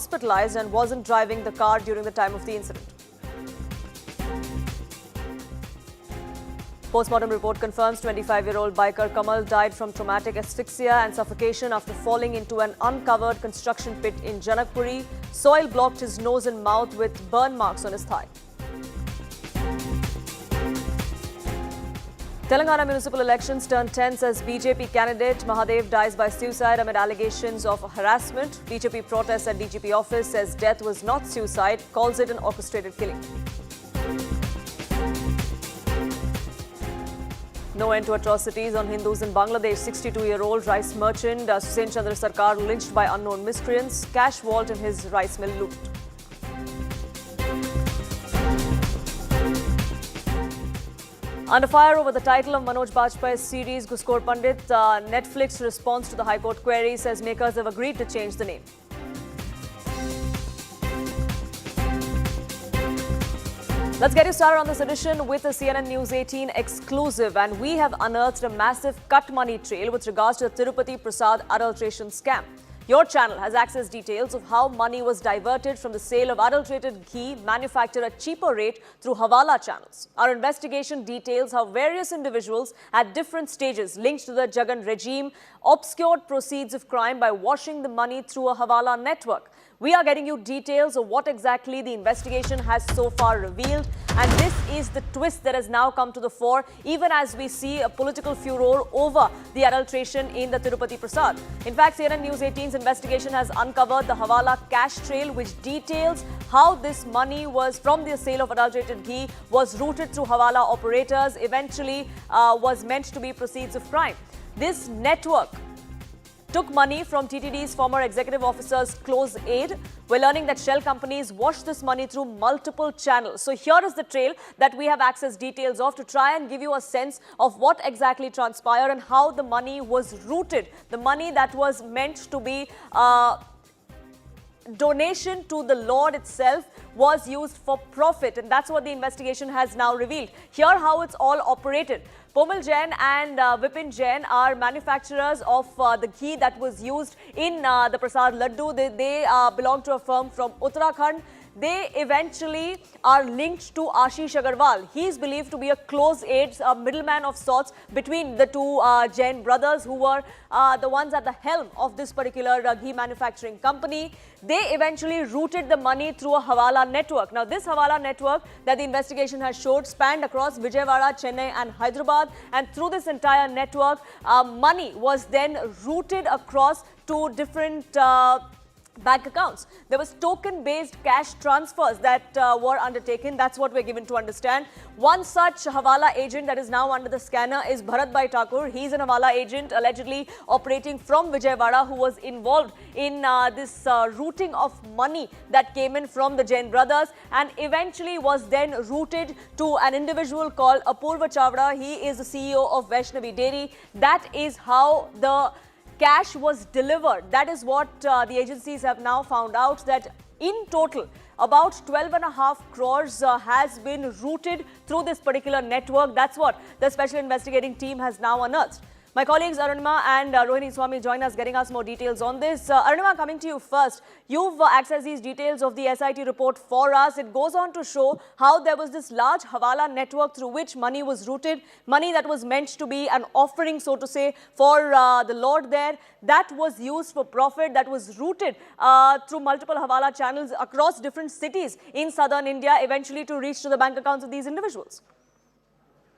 hospitalized and wasn't driving the car during the time of the incident. Postmortem report confirms 25-year-old biker Kamal died from traumatic asphyxia and suffocation after falling into an uncovered construction pit in Janakpuri. Soil blocked his nose and mouth with burn marks on his thigh. Telangana municipal elections turned tense as BJP candidate Mahadev dies by suicide amid allegations of harassment. BJP protests at DGP office says death was not suicide, calls it an orchestrated killing. No end to atrocities on Hindus in Bangladesh. 62-year-old rice merchant Susen Chandra Sarkar lynched by unknown miscreants. Cash vault in his rice mill loot. Under fire over the title of Manoj Bajpayee's series Guskor Pandit, Netflix response to the High Court query says makers have agreed to change the name. Let's get you started on this edition with a CNN News 18 exclusive, and we have unearthed a massive cut money trail with regards to the Tirupati Prasad adulteration scam. Your channel has access details of how money was diverted from the sale of adulterated ghee manufactured at cheaper rate through Hawala channels. Our investigation details how various individuals at different stages linked to the Jagan regime obscured proceeds of crime by washing the money through a Hawala network. We are getting you details of what exactly the investigation has so far revealed, and this is the twist that has now come to the fore, even as we see a political furor over the adulteration in the Tirupati Prasad. In fact, CNN News 18's investigation has uncovered the Hawala cash trail, which details how this money was from the sale of adulterated ghee was routed through Hawala operators, eventually was meant to be proceeds of crime. This network took money from TTD's former executive officer's close aide. We're learning that shell companies wash this money through multiple channels. So here is the trail that we have access details of to try and give you a sense of what exactly transpired and how the money was routed. The money that was meant to be donation to the Lord itself was used for profit, and that's what the investigation has now revealed. Here how it's all operated. Pomal Jain and Vipin Jain are manufacturers of the ghee that was used in the Prasad Laddu. They belong to a firm from Uttarakhand. They eventually are linked to Ashish Agarwal. He is believed to be a close aide, a middleman of sorts between the two Jain brothers who were the ones at the helm of this particular ghee manufacturing company. They eventually routed the money through a Hawala network. Now, this Hawala network that the investigation has showed spanned across Vijayawada, Chennai and Hyderabad. And through this entire network, money was then routed across to different bank accounts. There was token-based cash transfers that were undertaken. That's what we're given to understand. One such Hawala agent that is now under the scanner is Bharat Bhai Thakur. He's an Hawala agent allegedly operating from Vijayawada who was involved in this routing of money that came in from the Jain brothers and eventually was then routed to an individual called Apurva Chavda. He is the CEO of Vaishnavi Dairy. That is how the cash was delivered. That is what the agencies have now found out, that in total about 12.5 crores has been routed through this particular network. That's what the special investigating team has now unearthed. My colleagues Arunima and Rohini Swami join us, getting us more details on this. Arunima, coming to you first. You've accessed these details of the SIT report for us. It goes on to show how there was this large Hawala network through which money was routed, money that was meant to be an offering, so to say, for the Lord there. That was used for profit, that was routed through multiple Hawala channels across different cities in southern India, eventually to reach to the bank accounts of these individuals.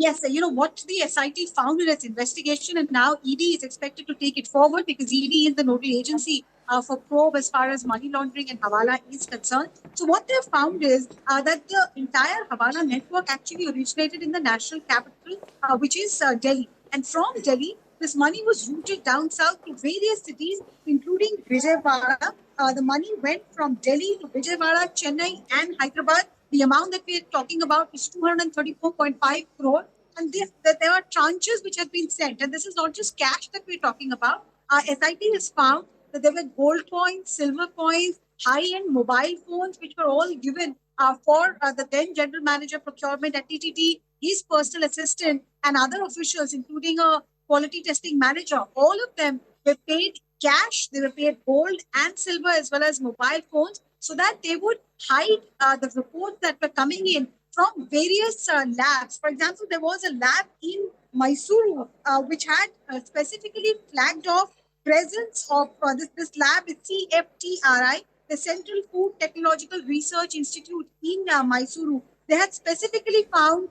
Yes, you know what the SIT found in its investigation, and now ED is expected to take it forward because ED is the nodal agency for probe as far as money laundering and Hawala is concerned. So what they've found is that the entire Hawala network actually originated in the national capital, which is Delhi. And from Delhi, this money was routed down south to various cities, including Vijayawada. The money went from Delhi to Vijayawada, Chennai and Hyderabad. The amount that we are talking about is 234.5 crore. And there are tranches which have been sent. And this is not just cash that we're talking about. SIT has found that there were gold coins, silver coins, high-end mobile phones, which were all given for the then General Manager Procurement at TTD, his personal assistant, and other officials, including a quality testing manager. All of them were paid cash, they were paid gold and silver as well as mobile phones so that they would hide the reports that were coming in from various labs. For example, there was a lab in Mysore which had specifically flagged off presence of this lab is CFTRI, the Central Food Technological Research Institute in Mysuru. They had specifically found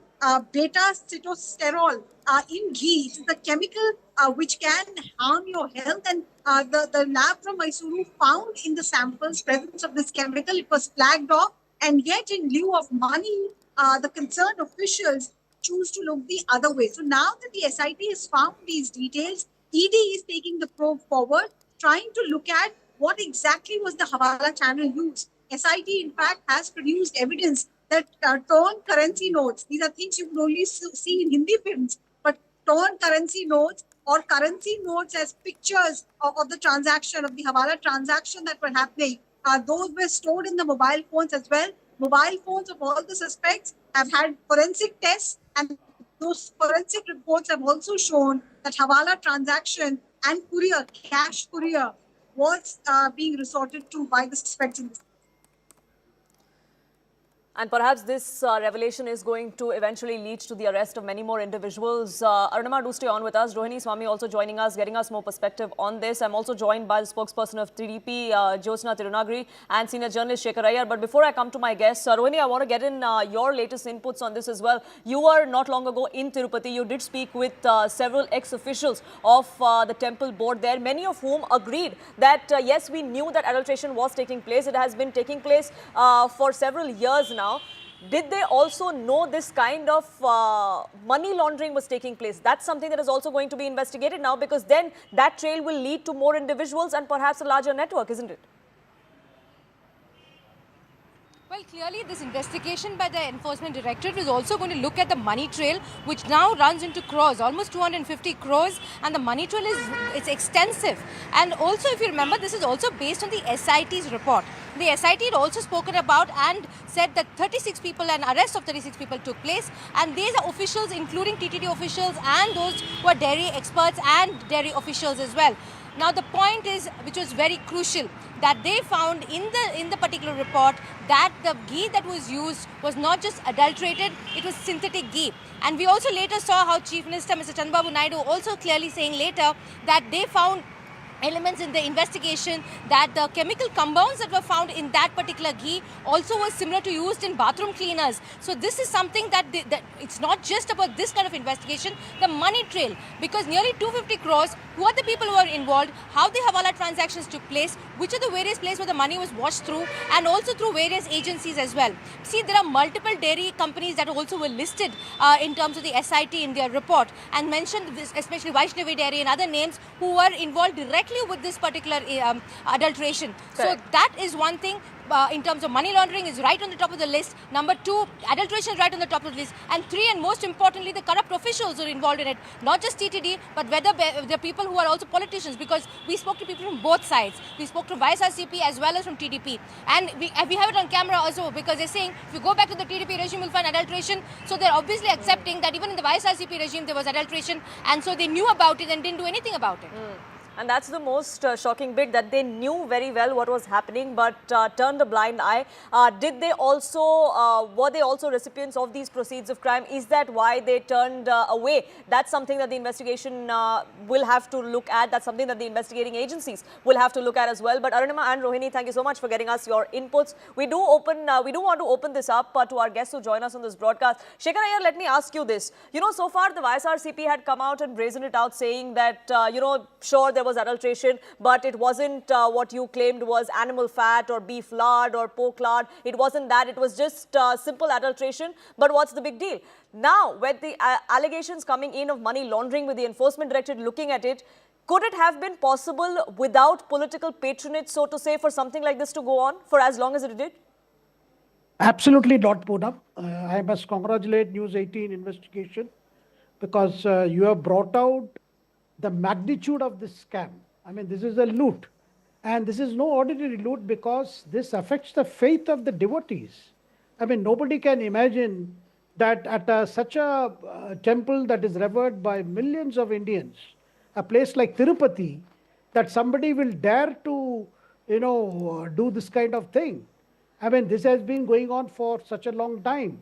beta cytosterol in ghee. It is a chemical which can harm your health. And the lab from Mysuru found in the samples presence of this chemical. It was flagged off. And yet, in lieu of money, the concerned officials choose to look the other way. So now that the SIT has found these details, ED is taking the probe forward, trying to look at what exactly was the Hawala channel used. SIT, in fact, has produced evidence that torn currency notes, these are things you can only see in Hindi films, but torn currency notes or currency notes as pictures of the transaction, of the Hawala transaction that were happening, those were stored in the mobile phones as well. Mobile phones of all the suspects have had forensic tests, and those forensic reports have also shown that Hawala transaction and courier, cash courier, was being resorted to by the suspects in this. And perhaps this revelation is going to eventually lead to the arrest of many more individuals. Arunima, do stay on with us. Rohini Swami also joining us, getting us more perspective on this. I'm also joined by the spokesperson of TDP, Jyotsna Tirunagri, and senior journalist Shekhar Iyer. But before I come to my guests, Rohini, I want to get in your latest inputs on this as well. You were not long ago in Tirupati. You did speak with several ex-officials of the temple board there, many of whom agreed that, yes, we knew that adulteration was taking place. It has been taking place for several years now. Did they also know this kind of money laundering was taking place? That's something that is also going to be investigated now, because then that trail will lead to more individuals and perhaps a larger network, isn't it? Well, clearly this investigation by the Enforcement Directorate is also going to look at the money trail, which now runs into crores, almost 250 crores, and the money trail it's extensive. And also, if you remember, this is also based on the SIT's report. The SIT had also spoken about and said that 36 people, an arrest of 36 people took place, and these are officials, including TTD officials and those who are dairy experts and dairy officials as well. Now the point is, which was very crucial, that they found in the particular report that the ghee that was used was not just adulterated, it was synthetic ghee. And we also later saw how Chief Minister Mr. Chandrababu Naidu also clearly saying later that they found elements in the investigation that the chemical compounds that were found in that particular ghee also were similar to used in bathroom cleaners. So this is something that it's not just about this kind of investigation, the money trail, because nearly 250 crores, who are the people who are involved, how the Hawala transactions took place, which are the various places where the money was washed through, and also through various agencies as well. See, there are multiple dairy companies that also were listed in terms of the SIT in their report, and mentioned this, especially Vaishnavi Dairy and other names who were involved directly with this particular adulteration. Correct. So that is one thing. In terms of money laundering is right on the top of the list. Number two, adulteration is right on the top of the list. And three, and most importantly, the corrupt officials who are involved in it. Not just TTD, but whether the people who are also politicians, because we spoke to people from both sides. We spoke to YSRCP as well as from TDP. And we have it on camera also, because they're saying, if you go back to the TDP regime, you'll find adulteration. So they're obviously accepting that even in the YSRCP regime, there was adulteration. And so they knew about it and didn't do anything about it. And that's the most shocking bit, that they knew very well what was happening but turned a blind eye. Did they also, were they also recipients of these proceeds of crime? Is that why they turned away? That's something that the investigation will have to look at. That's something that the investigating agencies will have to look at as well. But Arunima and Rohini, thank you so much for getting us your inputs. We do want to open this up to our guests who join us on this broadcast. Shekhar Iyer, let me ask you this. You know, so far the YSRCP had come out and brazened it out, saying that, sure, there was adulteration, but it wasn't what you claimed was animal fat or beef lard or pork lard. It wasn't that. It was just simple adulteration. But what's the big deal? Now, with the allegations coming in of money laundering, with the Enforcement Directorate looking at it, could it have been possible without political patronage, so to say, for something like this to go on for as long as it did? Absolutely not, Poonam. I must congratulate News 18 investigation, because you have brought out the magnitude of this scam. I mean, this is a loot. And this is no ordinary loot, because this affects the faith of the devotees. I mean, nobody can imagine that at such a temple that is revered by millions of Indians, a place like Tirupati, that somebody will dare to, do this kind of thing. I mean, this has been going on for such a long time.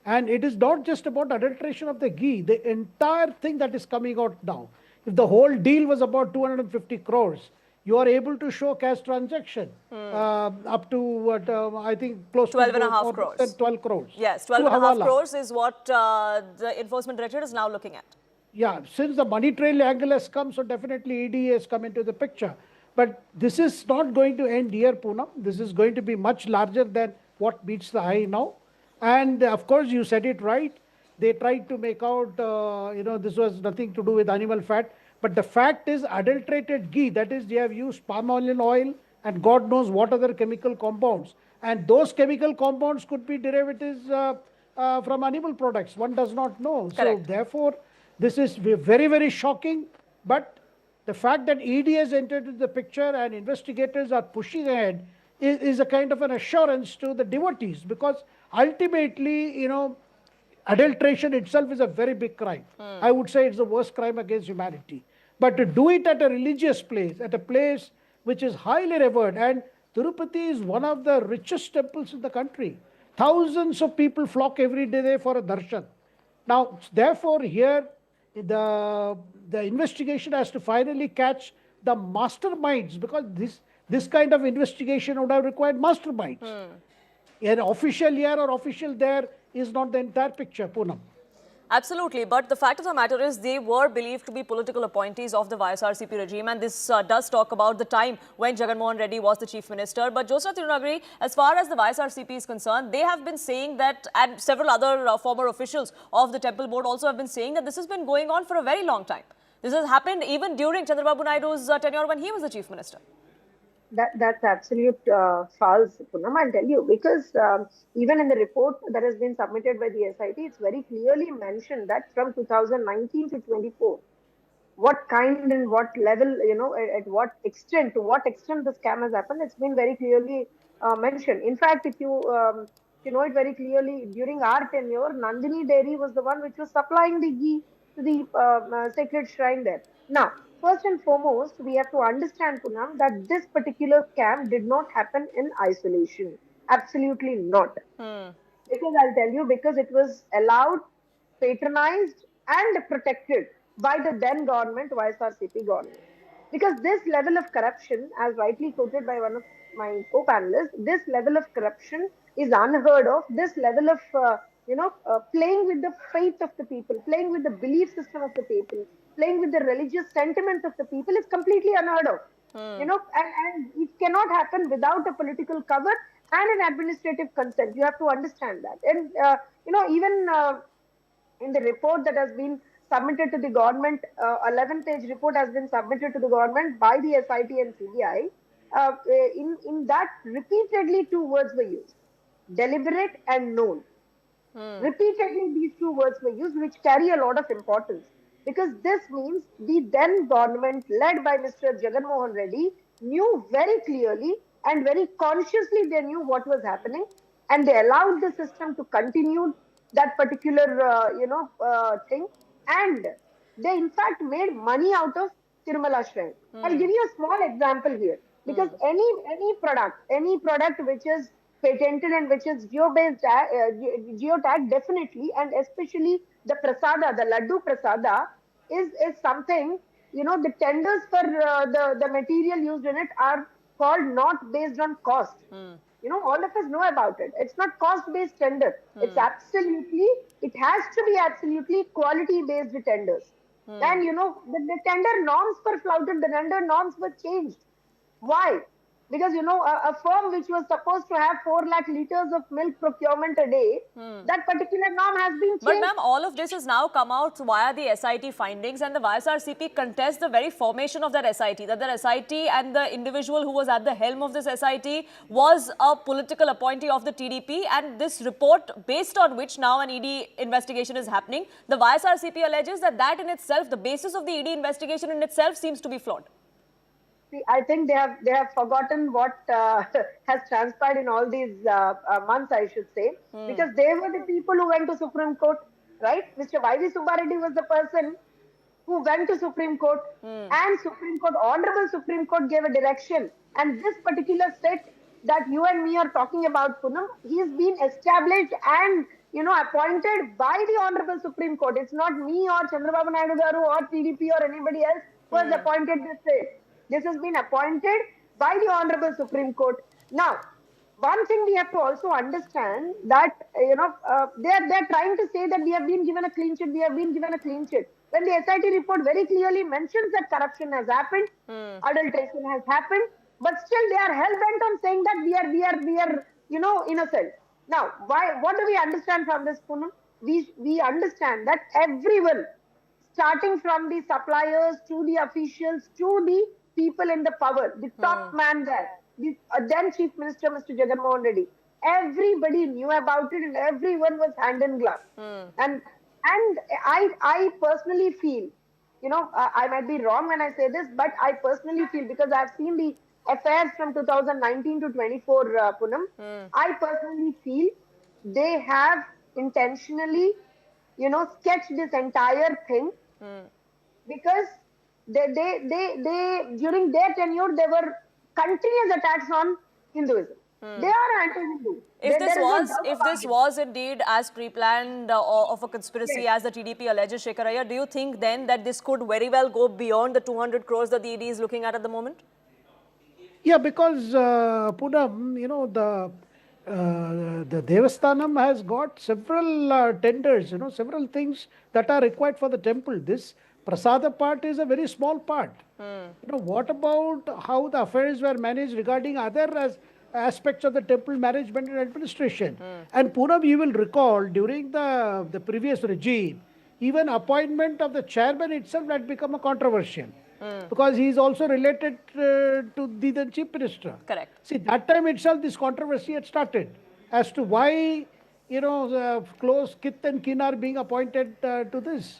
And it is not just about adulteration of the ghee, the entire thing that is coming out now. If the whole deal was about 250 crores, you are able to show cash transaction up to what I think close 12 to and a half more crores. than 12 crores. Yes, through 12 and a half Hawala. crores is what the Enforcement Directorate is now looking at. Yeah, since the money trail angle has come, so definitely ED has come into the picture. But this is not going to end here, Poonam. This is going to be much larger than what meets the eye now. And of course, you said it right. They tried to make out, this was nothing to do with animal fat. But the fact is adulterated ghee, that is, they have used palm oil and God knows what other chemical compounds. And those chemical compounds could be derivatives from animal products. One does not know. Correct. So therefore, this is very, very shocking. But the fact that ED has entered into the picture and investigators are pushing ahead is a kind of an assurance to the devotees, because ultimately, adulteration itself is a very big crime. I would say it's the worst crime against humanity. But to do it at a religious place, at a place which is highly revered, and Tirupati is one of the richest temples in the country. Thousands of people flock every day there for a darshan. Now, therefore, here the investigation has to finally catch the masterminds, because this kind of investigation would have required masterminds. An official here or official there is not the entire picture, Poonam. Absolutely, but the fact of the matter is they were believed to be political appointees of the YSRCP regime, and this does talk about the time when Jagan Mohan Reddy was the Chief Minister. But Josna Tirunagari, as far as the YSRCP is concerned, they have been saying that, and several other former officials of the temple board also have been saying that this has been going on for a very long time. This has happened even during Chandrababu Naidu's tenure when he was the Chief Minister. That's absolute false, Poonam, I'll tell you, because even in the report that has been submitted by the SIT, it's very clearly mentioned that from 2019 to 24, what kind and what level, at what extent, to what extent the scam has happened, it's been very clearly mentioned. In fact, if you know it very clearly, during our tenure, Nandini Dairy was the one which was supplying the ghee to the sacred shrine there. Now, first and foremost, we have to understand, Poonam, that this particular scam did not happen in isolation. Absolutely not. Because I'll tell you, because it was allowed, patronized, and protected by the then government, YSRCP government. Because this level of corruption, as rightly quoted by one of my co-panelists, this level of corruption is unheard of. This level of, playing with the faith of the people, playing with the belief system of the people, playing with the religious sentiment of the people is completely unheard of. And it cannot happen without a political cover and an administrative consent. You have to understand that. And, even in the report that has been submitted to the government, 11-page report has been submitted to the government by the SIT and CBI. In that, repeatedly two words were used: deliberate and known. Repeatedly, these two words were used, which carry a lot of importance, because this means the then government, led by Mr. Jagan Mohan Reddy, knew very clearly and very consciously they knew what was happening, and they allowed the system to continue that particular, thing, and they in fact made money out of Tirumala Shrine. I'll give you a small example here, because any product which is patented and which is geobased, geotagged, definitely, and especially the prasada, the laddu prasada, is something, the tenders for the material used in it are called not based on cost. All of us know about it. It's not cost-based tender. It has to be absolutely quality-based tenders. And, the tender norms were flouted, the tender norms were changed. Why? Because, a firm which was supposed to have 4 lakh liters of milk procurement a day, that particular norm has been changed. But ma'am, all of this has now come out via the SIT findings, and the YSRCP contests the very formation of that SIT, that the SIT and the individual who was at the helm of this SIT was a political appointee of the TDP, and this report, based on which now an ED investigation is happening, the YSRCP alleges that in itself, the basis of the ED investigation in itself seems to be flawed. I think they have forgotten what has transpired in all these months, I should say, because they were the people who went to Supreme Court, right? Mr. Y.V. Subbareddy was the person who went to Supreme Court, and Supreme Court, Honorable Supreme Court gave a direction. And this particular set that you and me are talking about, Poonam, he has been established and appointed by the Honorable Supreme Court. It's not me or Chandrababu Naidu Garu or TDP or anybody else who has appointed this set. This has been appointed by the Honorable Supreme Court. Now, one thing we have to also understand that they're trying to say that we have been given a clean sheet. We have been given a clean sheet. When the SIT report very clearly mentions that corruption has happened, adulteration has happened, but still they are hell bent on saying that we are innocent. Now, what do we understand from this, Poonam? We understand that everyone, starting from the suppliers to the officials to the people in the power, the top man there, the then Chief Minister, Mr. Jagannath Reddy, everybody knew about it and everyone was hand in glove. And I personally feel, I might be wrong when I say this, but I personally feel, because I've seen the affairs from 2019 to 24, Poonam, I personally feel they have intentionally, sketched this entire thing because they during their tenure, there were continuous attacks on Hinduism. They are anti-Hindu. If this was indeed as pre-planned of a conspiracy as the TDP alleges, Shekhar Iyer, do you think then that this could very well go beyond the 200 crores that the ED is looking at the moment? Yeah, because Poonam, the Devasthanam has got several tenders, several things that are required for the temple. This prasada part is a very small part. What about how the affairs were managed regarding other aspects of the temple management and administration? And Poonam, you will recall during the previous regime, even appointment of the chairman itself had become a controversial. Because he is also related to the then Chief Minister. Correct. See, that time itself this controversy had started as to why, close kith and kin are being appointed to this.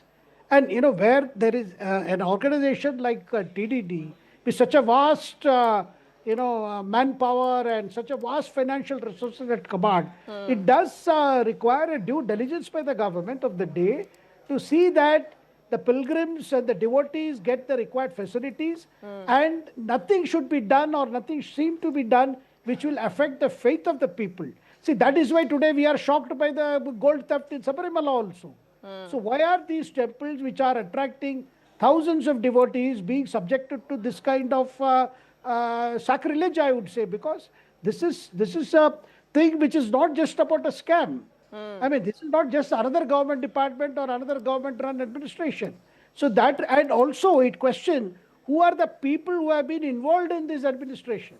And, where there is an organization like TDD with such a vast, manpower and such a vast financial resources at command, it does require a due diligence by the government of the day to see that the pilgrims and the devotees get the required facilities and nothing should be done or nothing seem to be done which will affect the faith of the people. See, that is why today we are shocked by the gold theft in Sabarimala also. So why are these temples which are attracting thousands of devotees being subjected to this kind of sacrilege, I would say, because this is a thing which is not just about a scam. I mean, this is not just another government department or another government-run administration. So that, and also it questions who are the people who have been involved in this administration.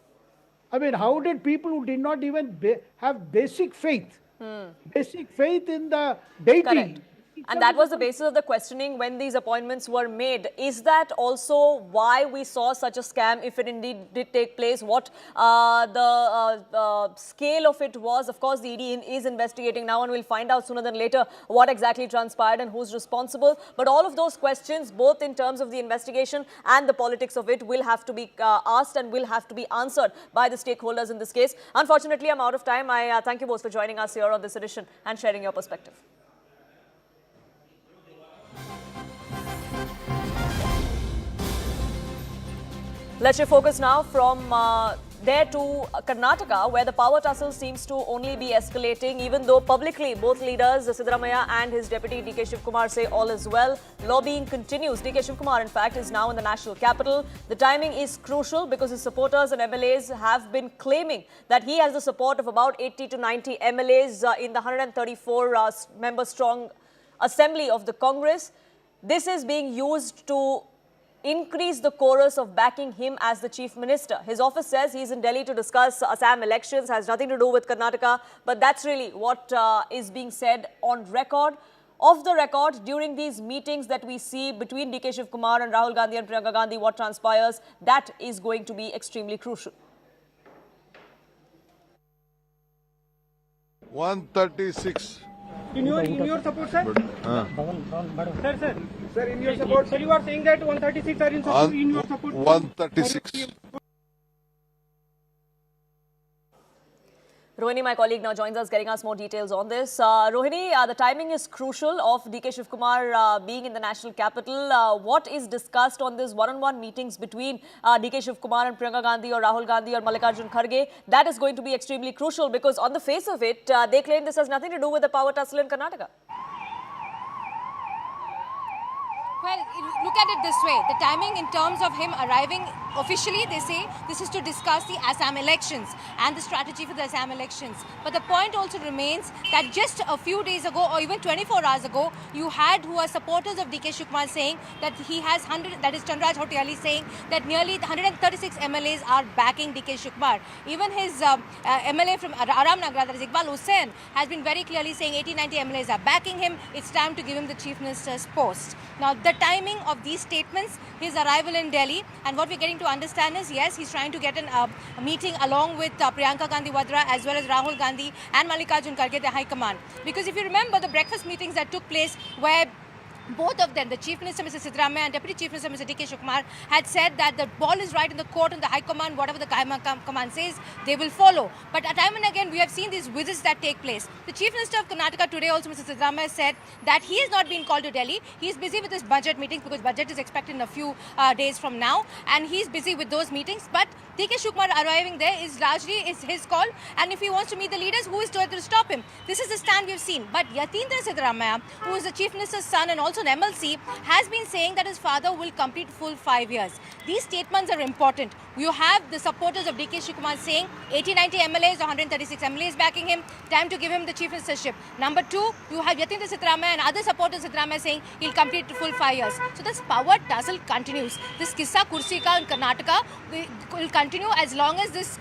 I mean, how did people who did not even have basic faith in the deity? Correct. And that was the basis of the questioning when these appointments were made. Is that also why we saw such a scam, if it indeed did take place? What the scale of it was? Of course, the ED is investigating now, and we'll find out sooner than later what exactly transpired and who's responsible. But all of those questions, both in terms of the investigation and the politics of it, will have to be asked and will have to be answered by the stakeholders in this case. Unfortunately, I'm out of time. I thank you both for joining us here on this edition and sharing your perspective. Let's shift focus now from there to Karnataka, where the power tussle seems to only be escalating, even though publicly both leaders, Siddaramaiah and his deputy DK Shivkumar, say all is well. Lobbying continues. DK Shivkumar, in fact, is now in the national capital. The timing is crucial because his supporters and MLAs have been claiming that he has the support of about 80 to 90 MLAs in the 134 member strong assembly of the Congress. This is being used to increase the chorus of backing him as the chief minister. His office says he's in Delhi to discuss Assam elections, has nothing to do with Karnataka, but that's really what is being said on record. Off the record, during these meetings that we see between DK Shivkumar and Rahul Gandhi and Priyanka Gandhi, what transpires, that is going to be extremely crucial. 136. In your support, sir? Sir, in your support. So you are saying that 136 are in your support? 136. Rohini, my colleague, now joins us, getting us more details on this. Rohini, the timing is crucial of DK Shivkumar being in the national capital. What is discussed on this one-on-one meetings between DK Shivkumar and Priyanka Gandhi or Rahul Gandhi or Mallikarjun Kharge? That is going to be extremely crucial because on the face of it, they claim this has nothing to do with the power tussle in Karnataka. Well, look at it this way. The timing in terms of him arriving officially, they say this is to discuss the Assam elections and the strategy for the Assam elections. But the point also remains that just a few days ago or even 24 hours ago, you had who are supporters of DK Shivkumar saying that he has 100, that is Chandraj Hotiali saying that nearly 136 MLAs are backing DK Shivkumar. Even his MLA from Aram Nagar, that is Iqbal Hussain, has been very clearly saying 80-90 MLAs are backing him. It's time to give him the Chief Minister's post. Now, the timing of these statements, his arrival in Delhi, and what we're getting to understand is, yes, he's trying to get a meeting along with Priyanka Gandhi Vadra as well as Rahul Gandhi and Mallikarjun Kharge, the High Command. Because if you remember the breakfast meetings that took place where both of them, the Chief Minister Mr. Siddaramaiah and Deputy Chief Minister Mr. DK Shivkumar, had said that the ball is right in the court and the High Command, whatever the High Command says, they will follow. But time and again, we have seen these visits that take place. The Chief Minister of Karnataka today also, Mr. Siddaramaiah, said that he has not been called to Delhi. He is busy with his budget meetings because budget is expected in a few days from now, and he's busy with those meetings. But DK Shivkumar arriving there is largely his call, and if he wants to meet the leaders, who is to stop him? This is the stand we've seen. But Yatindra Siddaramaiah, who is the Chief Minister's son and also an MLC, has been saying that his father will complete full 5 years. These statements are important. You have the supporters of DK Shivkumar saying 80-90 MLAs or 136 MLAs backing him, time to give him the Chief Ministership. Number two, you have Yatindra Siddaramaiah and other supporters of Siddaramaiah saying he'll complete full 5 years. So this power tussle continues. This Kissa Kursi ka in Karnataka will continue as long as this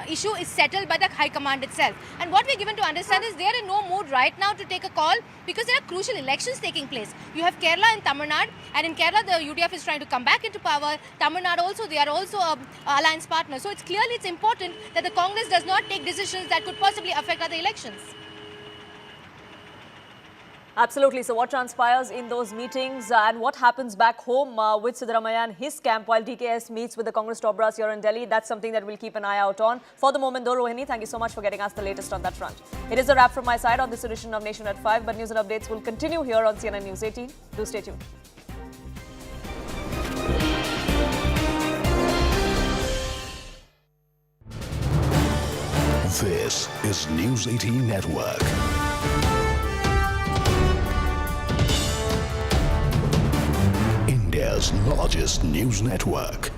issue is settled by the High Command itself. And what we're given to understand is they are in no mood right now to take a call because there are crucial elections taking place. You have Kerala and Tamil Nadu, and in Kerala the UDF is trying to come back into power. Tamil Nadu also, they are also alliance partners. So it's important that the Congress does not take decisions that could possibly affect other elections. Absolutely. So what transpires in those meetings and what happens back home with Siddaramaiah and his camp while DKS meets with the Congress top brass here in Delhi, that's something that we'll keep an eye out on. For the moment though, Rohini, thank you so much for getting us the latest on that front. It is a wrap from my side on this edition of Nation at 5, but news and updates will continue here on CNN News 18. Do stay tuned. This is News 18 Network. India's largest news network.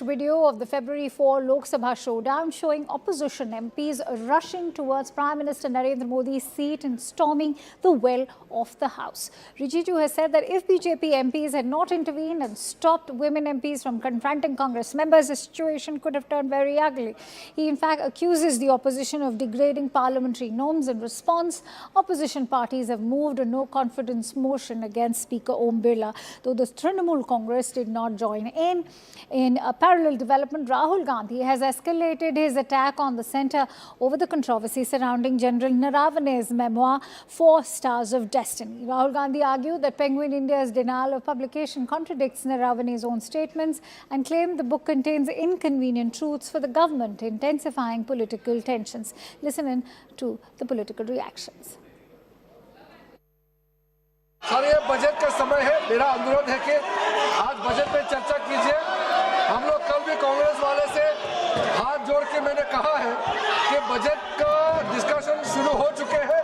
Video of the February 4 Lok Sabha showdown showing opposition MPs rushing towards Prime Minister Narendra Modi's seat and storming the well of the House. Rijiju has said that if BJP MPs had not intervened and stopped women MPs from confronting Congress members, the situation could have turned very ugly. He in fact accuses the opposition of degrading parliamentary norms. In response, opposition parties have moved a no-confidence motion against Speaker Om Birla, though the Trinamool Congress did not join in. In a parallel development, Rahul Gandhi has escalated his attack on the centre over the controversy surrounding General Naravane's memoir, 4 Stars of Destiny. Rahul Gandhi argued that Penguin India's denial of publication contradicts Naravane's own statements and claimed the book contains inconvenient truths for the government, intensifying political tensions. Listen in to the political reactions. Sir ये budget का समय है, मेरा अनुरोध है कि आज budget पे चर्चा कीजिए। हम लोग कल भी कांग्रेस वाले से हाथ जोड़ के मैंने कहा है कि बजट का डिस्कशन शुरू हो चुके हैं,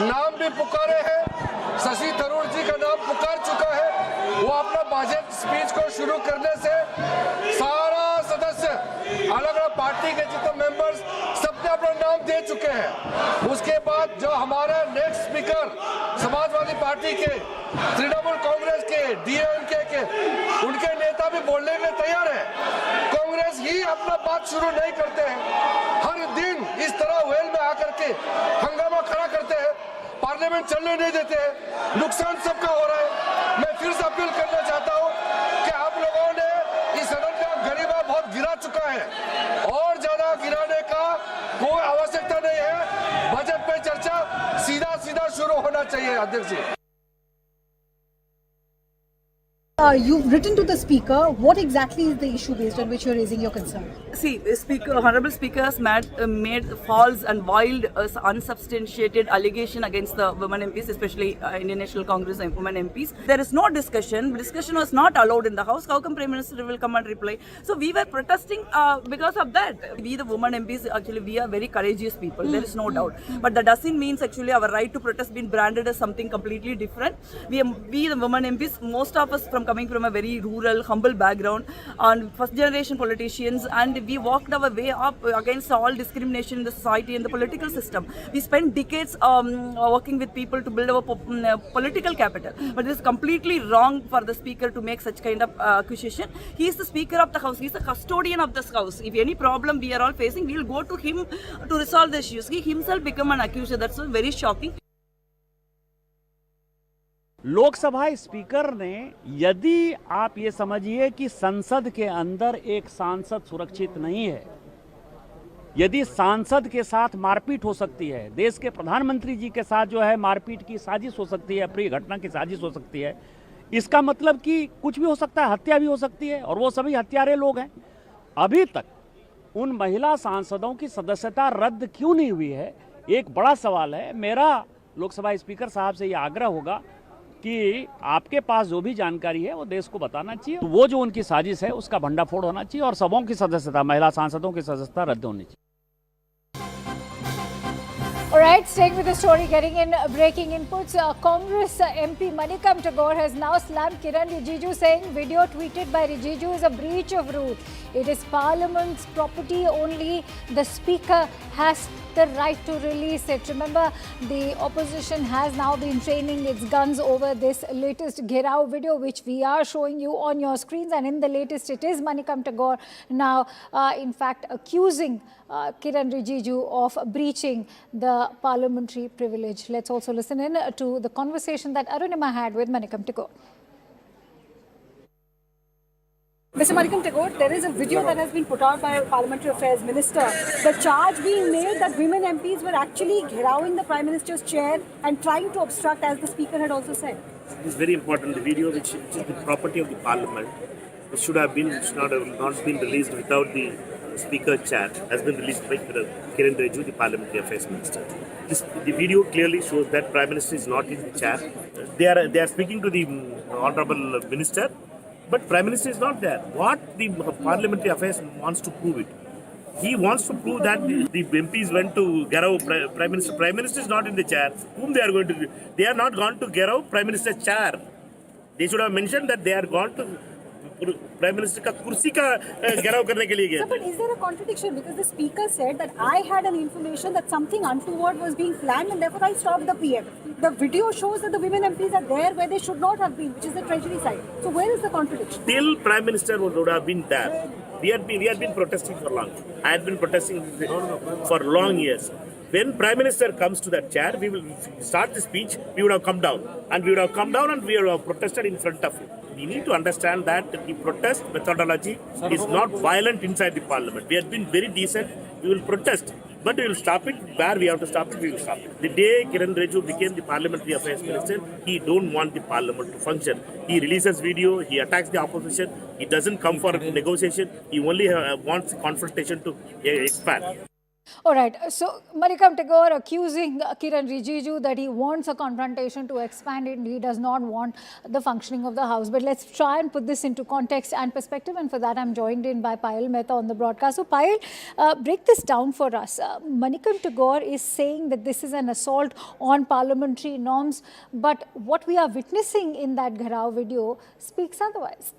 नाम भी पुकारे हैं, शशि थरूर जी का नाम पुकार चुका है। वो अपना बजट स्पीच को शुरू करने से सारा सदस्य अलग अलग पार्टी के जितने मेंबर्स सबने अपना नाम दे चुके हैं। उसके बाद जो हमारे नेक्स्ट स्पीकर समाजवादी पार्टी के, तृणमूल कांग्रेस के, डीएमके के, उनके नेता भी बोलने के लिए तैयार है। कांग्रेस ही अपना बात शुरू नहीं करते हैं, हर दिन इस तरह वेल में आकर के हंगामा खड़ा करते हैं, पार्लियामेंट चलने नहीं देते हैं, नुकसान सबका हो रहा है। मैं फिर से अपील करना चाहता हूं कि आप लोगों ने इस सदन का गरीबा बहुत गिरा चुका है, और ज्यादा गिराने का कोई आवश्यकता नहीं है। बजट पे चर्चा सीधा सीधा शुरू होना चाहिए। अध्यक्ष जी, you've written to the Speaker. What exactly is the issue based on which you're raising your concern? See, Honorable Speaker has made false and wild, unsubstantiated allegation against the women MPs, especially Indian National Congress and women MPs. There is no discussion. Discussion was not allowed in the House. How come Prime Minister will come and reply? So we were protesting because of that. We, the women MPs, actually, we are very courageous people. There is no doubt. But that doesn't mean actually our right to protest being branded as something completely different. We, the women MPs, most of us coming from a very rural, humble background, and first generation politicians, and we walked our way up against all discrimination in the society and the political system. We spent decades working with people to build our political capital. But it is completely wrong for the Speaker to make such kind of accusation. He is the Speaker of the House. He is the custodian of this House. If any problem we are all facing, we will go to him to resolve the issues. He himself become an accuser. That's very shocking. Lok Sabha speaker ने, यदि आप ये समझिए कि संसद के अंदर एक सांसद सुरक्षित नहीं है, यदि सांसद के साथ मारपीट हो सकती है, देश के प्रधानमंत्री जी के साथ जो है मारपीट की साजिश हो सकती है, अप्रिय घटना की साजिश हो सकती है, इसका मतलब कि कुछ भी हो सकता है, हत्या भी हो सकती है, और वो सभी हत्यारे लोग हैं। अभी तक उन महिला सांसदों की सदस्यता रद्द क्यों नहीं हुई है, एक बड़ा सवाल है। मेरा लोकसभा स्पीकर साहब से ये आग्रह होगा कि आपके पास जो भी जानकारी है वो देश को बताना चाहिए। तो वो जो उनकी साजिश है उसका भंडाफोड़ होना चाहिए और सबों की सदस्यता, महिला सांसदों की सदस्यता रद्द होनी चाहिए। All right, staying with the story, getting in breaking inputs. Congress MP Manikam Tagore has now slammed Kiran Rijiju, saying video tweeted by Rijiju is a breach of rule. It is Parliament's property. Only the Speaker has the right to release it. Remember, the opposition has now been training its guns over this latest Gherao video, which we are showing you on your screens. And in the latest, it is Manikam Tagore now, in fact, accusing Kiran Rijiju of breaching the parliamentary privilege. Let's also listen in to the conversation that Arunima had with Manikam Tagore. Mr. Manikam Tagore, there is a video that has been put out by a Parliamentary Affairs Minister. The charge being made that women MPs were actually gheraoing the Prime Minister's chair and trying to obstruct, as the Speaker had also said. It's very important. The video, which is the property of the Parliament, it should not have been released without the Speaker chair, has been released by Kiran Rijiju, the Parliamentary Affairs Minister. The video clearly shows that Prime Minister is not in the chair. They are speaking to the Honourable Minister, but Prime Minister is not there. What the Parliamentary Affairs wants to prove it? He wants to prove that the MPs went to Gherao, Prime Minister is not in the chair. Whom they are going to? They are not gone to Gherao, Prime Minister's chair. They should have mentioned that they are gone to Prime Minister का कुर्सी का घेराव करने के लिए गए। But is there a contradiction? Because the Speaker said that I had an information that something untoward was being planned and therefore I stopped the PM. The video shows that the women MPs are there where they should not have been, which is the Treasury side. So where is the contradiction? Till Prime Minister would have been there. We had been protesting for long. I had been protesting for long years. When Prime Minister comes to that chair, we will start the speech. We would have come down, and we would have protested in front of him. We need to understand that the protest methodology is not violent inside the Parliament. We have been very decent. We will protest, but we will stop it where we have to stop it. We will stop it. The day Kiran Rijiju became the Parliamentary Affairs Minister, he don't want the Parliament to function. He releases video. He attacks the opposition. He doesn't come for negotiation. He only wants confrontation to expand. All right, so Manikam Tagore accusing Kiran Rijiju that he wants a confrontation to expand it. He does not want the functioning of the House. But let's try and put this into context and perspective. And for that, I'm joined in by Payal Mehta on the broadcast. So Payal, break this down for us. Manikam Tagore is saying that this is an assault on parliamentary norms. But what we are witnessing in that Gherao video speaks otherwise.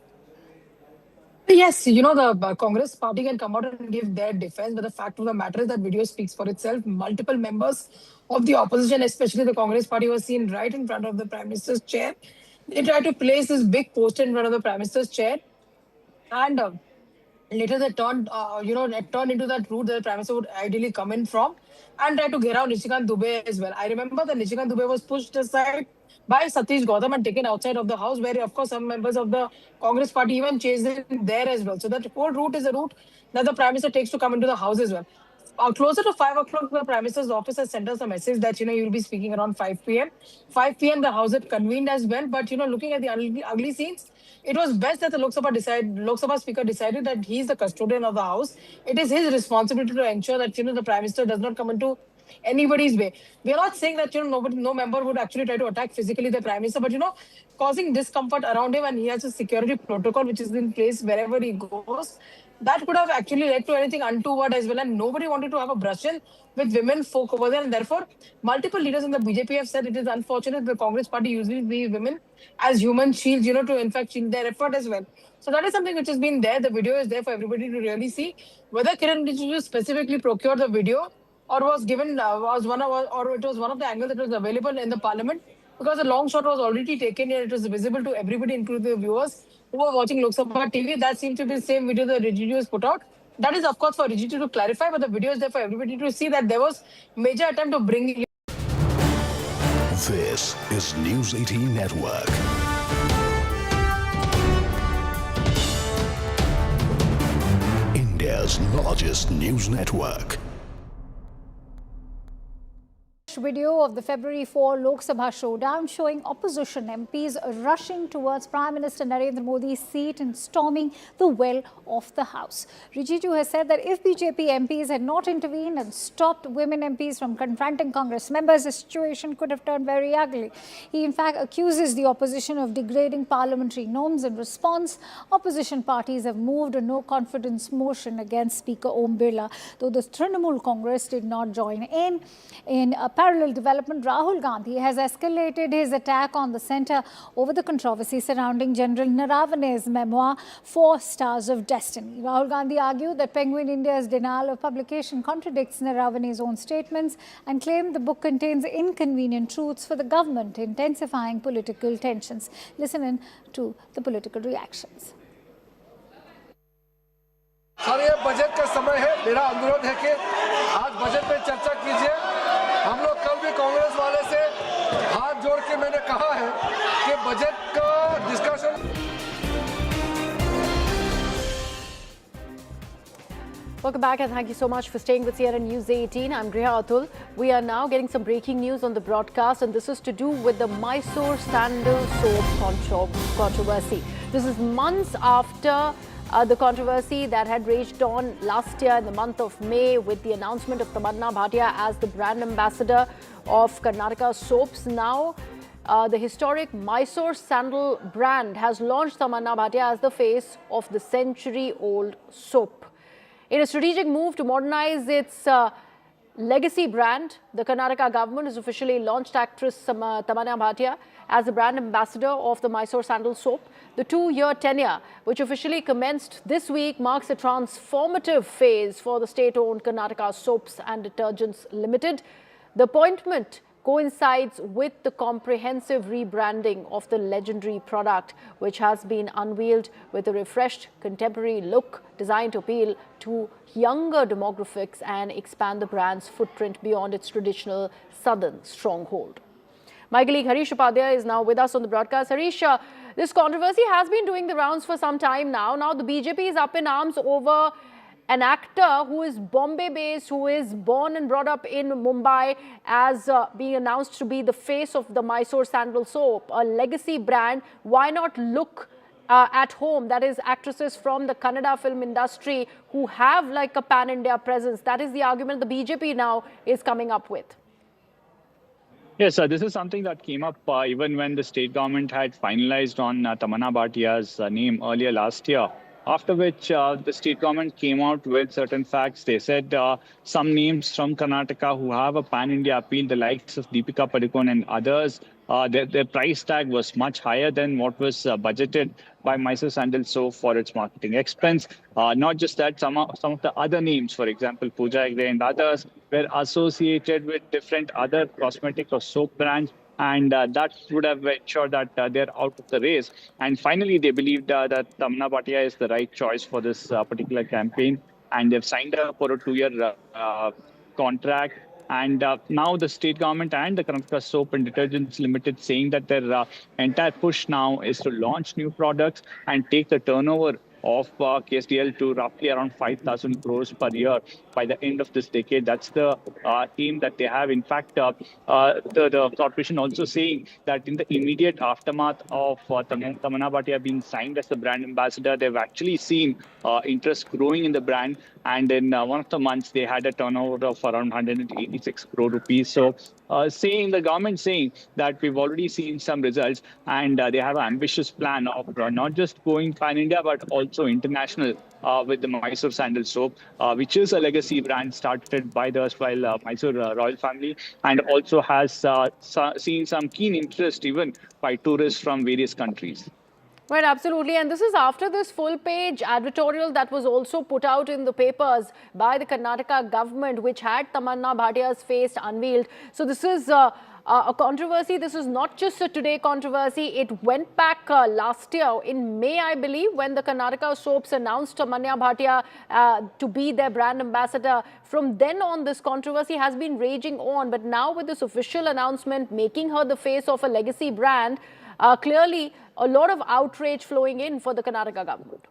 Yes, you know, the Congress party can come out and give their defense, but the fact of the matter is that video speaks for itself. Multiple members of the opposition, especially the Congress party, was seen right in front of the Prime Minister's chair. They tried to place this big poster in front of the Prime Minister's chair, and later they turned, turned into that route that the Prime Minister would ideally come in from, and tried to get out Nishikant Dubey as well. I remember that Nishikant Dubey was pushed aside by Satish Gautam and taken outside of the House, where, of course, some members of the Congress party even chased him there as well. So that whole route is a route that the Prime Minister takes to come into the House as well. Closer to 5 o'clock, the Prime Minister's office has sent us a message that, you'll be speaking around 5 p.m. 5 p.m. the House had convened as well. But, looking at the ugly scenes, it was best that the Lok Sabha Speaker decided that he's the custodian of the House. It is his responsibility to ensure that, the Prime Minister does not come into anybody's way. We are not saying that, no member would actually try to attack physically the Prime Minister, but, causing discomfort around him, and he has a security protocol which is in place wherever he goes. That could have actually led to anything untoward as well, and nobody wanted to have a brush-in with women folk over there, and therefore multiple leaders in the BJP have said it is unfortunate the Congress party usually sees women as human shields, to in fact shield their effort as well. So that is something which has been there. The video is there for everybody to really see. Whether Kiran Rijiju specifically procured the video or was given or it was one of the angles that was available in the parliament, because the long shot was already taken and it was visible to everybody, including the viewers who were watching Lok Sabha TV. That seemed to be the same video that Rijiju has put out. That is, of course, for Rijiju to clarify, but the video is there for everybody to see that there was major attempt to bring. This is News 18 Network. India's largest news network. Video of the February 4 Lok Sabha showdown showing opposition MPs rushing towards Prime Minister Narendra Modi's seat and storming the well of the House. Rijiju has said that if BJP MPs had not intervened and stopped women MPs from confronting Congress members, the situation could have turned very ugly. He in fact accuses the opposition of degrading parliamentary norms. In response, opposition parties have moved a no-confidence motion against Speaker Om Birla, though the Trinamool Congress did not join in. In a parallel development, Rahul Gandhi has escalated his attack on the centre over the controversy surrounding General Naravane's memoir, 4 Stars of Destiny. Rahul Gandhi argued that Penguin India's denial of publication contradicts Naravane's own statements and claimed the book contains inconvenient truths for the government, intensifying political tensions. Listen in to the political reactions. Sir, ये budget का समय है. मेरा अनुरोध है कि आज budget पे चर्चा कीजिए. हम लोग कल भी कांग्रेस वाले से हाथ जोड़ के मैंने कहा है कि बजट का discussion. Welcome back and thank you so much for staying with CNN News 18. I'm Gherao. We are now getting some breaking news on the broadcast, and this is to do with the Mysore sandal soap controversy. This is months after the controversy that had raged on last year in the month of May with the announcement of Tamannaah Bhatia as the brand ambassador of Karnataka soaps. Now, the historic Mysore sandal brand has launched Tamannaah Bhatia as the face of the century-old soap. In a strategic move to modernize its legacy brand, the Karnataka government has officially launched actress Tamannaah Bhatia as the brand ambassador of the Mysore sandal soap. The 2-year tenure, which officially commenced this week, marks a transformative phase for the state-owned Karnataka Soaps and Detergents Limited. The appointment coincides with the comprehensive rebranding of the legendary product, which has been unveiled with a refreshed contemporary look designed to appeal to younger demographics and expand the brand's footprint beyond its traditional southern stronghold. My colleague Harish Upadhyay is now with us on the broadcast. Harish, this controversy has been doing the rounds for some time now. Now the BJP is up in arms over an actor who is Bombay-based, who is born and brought up in Mumbai, as being announced to be the face of the Mysore sandal soap, a legacy brand. Why not look at home? That is, actresses from the Kannada film industry who have like a pan-India presence. That is the argument the BJP now is coming up with. Yes, this is something that came up even when the state government had finalized on Tamannaah Bhatia's name earlier last year. After which the state government came out with certain facts. They said some names from Karnataka who have a pan-India appeal, the likes of Deepika Padukone and others, their price tag was much higher than what was budgeted by Mysore Sandal Soap for its marketing expense. Not just that, some of the other names, for example, Pooja Hegde and others, were associated with different other cosmetic or soap brands. And that would have ensured that they're out of the race. And finally, they believed that Tamannaah Bhatia is the right choice for this particular campaign. And they've signed up for a 2-year contract. And now the state government and the Karnataka Soap and Detergents Limited saying that their entire push now is to launch new products and take the turnover of KSDL to roughly around 5,000 crores per year by the end of this decade. That's the aim that they have. In fact, the corporation also saying that in the immediate aftermath of Tamannaah Bhatia being signed as the brand ambassador, they've actually seen interest growing in the brand. And in one of the months, they had a turnover of around 186 crore rupees. So the government saying that we've already seen some results, and they have an ambitious plan of not just going pan-India, but also international with the Mysore sandal soap, which is a legacy brand started by the erstwhile Mysore royal family, and also has seen some keen interest even by tourists from various countries. Right, absolutely. And this is after this full-page advertorial that was also put out in the papers by the Karnataka government, which had Tamannaah Bhatia's face unveiled. So this is a controversy. This is not just a today controversy. It went back last year in May, I believe, when the Karnataka soaps announced Tamannaah Bhatia to be their brand ambassador. From then on, this controversy has been raging on. But now with this official announcement making her the face of a legacy brand, clearly a lot of outrage flowing in for the Karnataka government.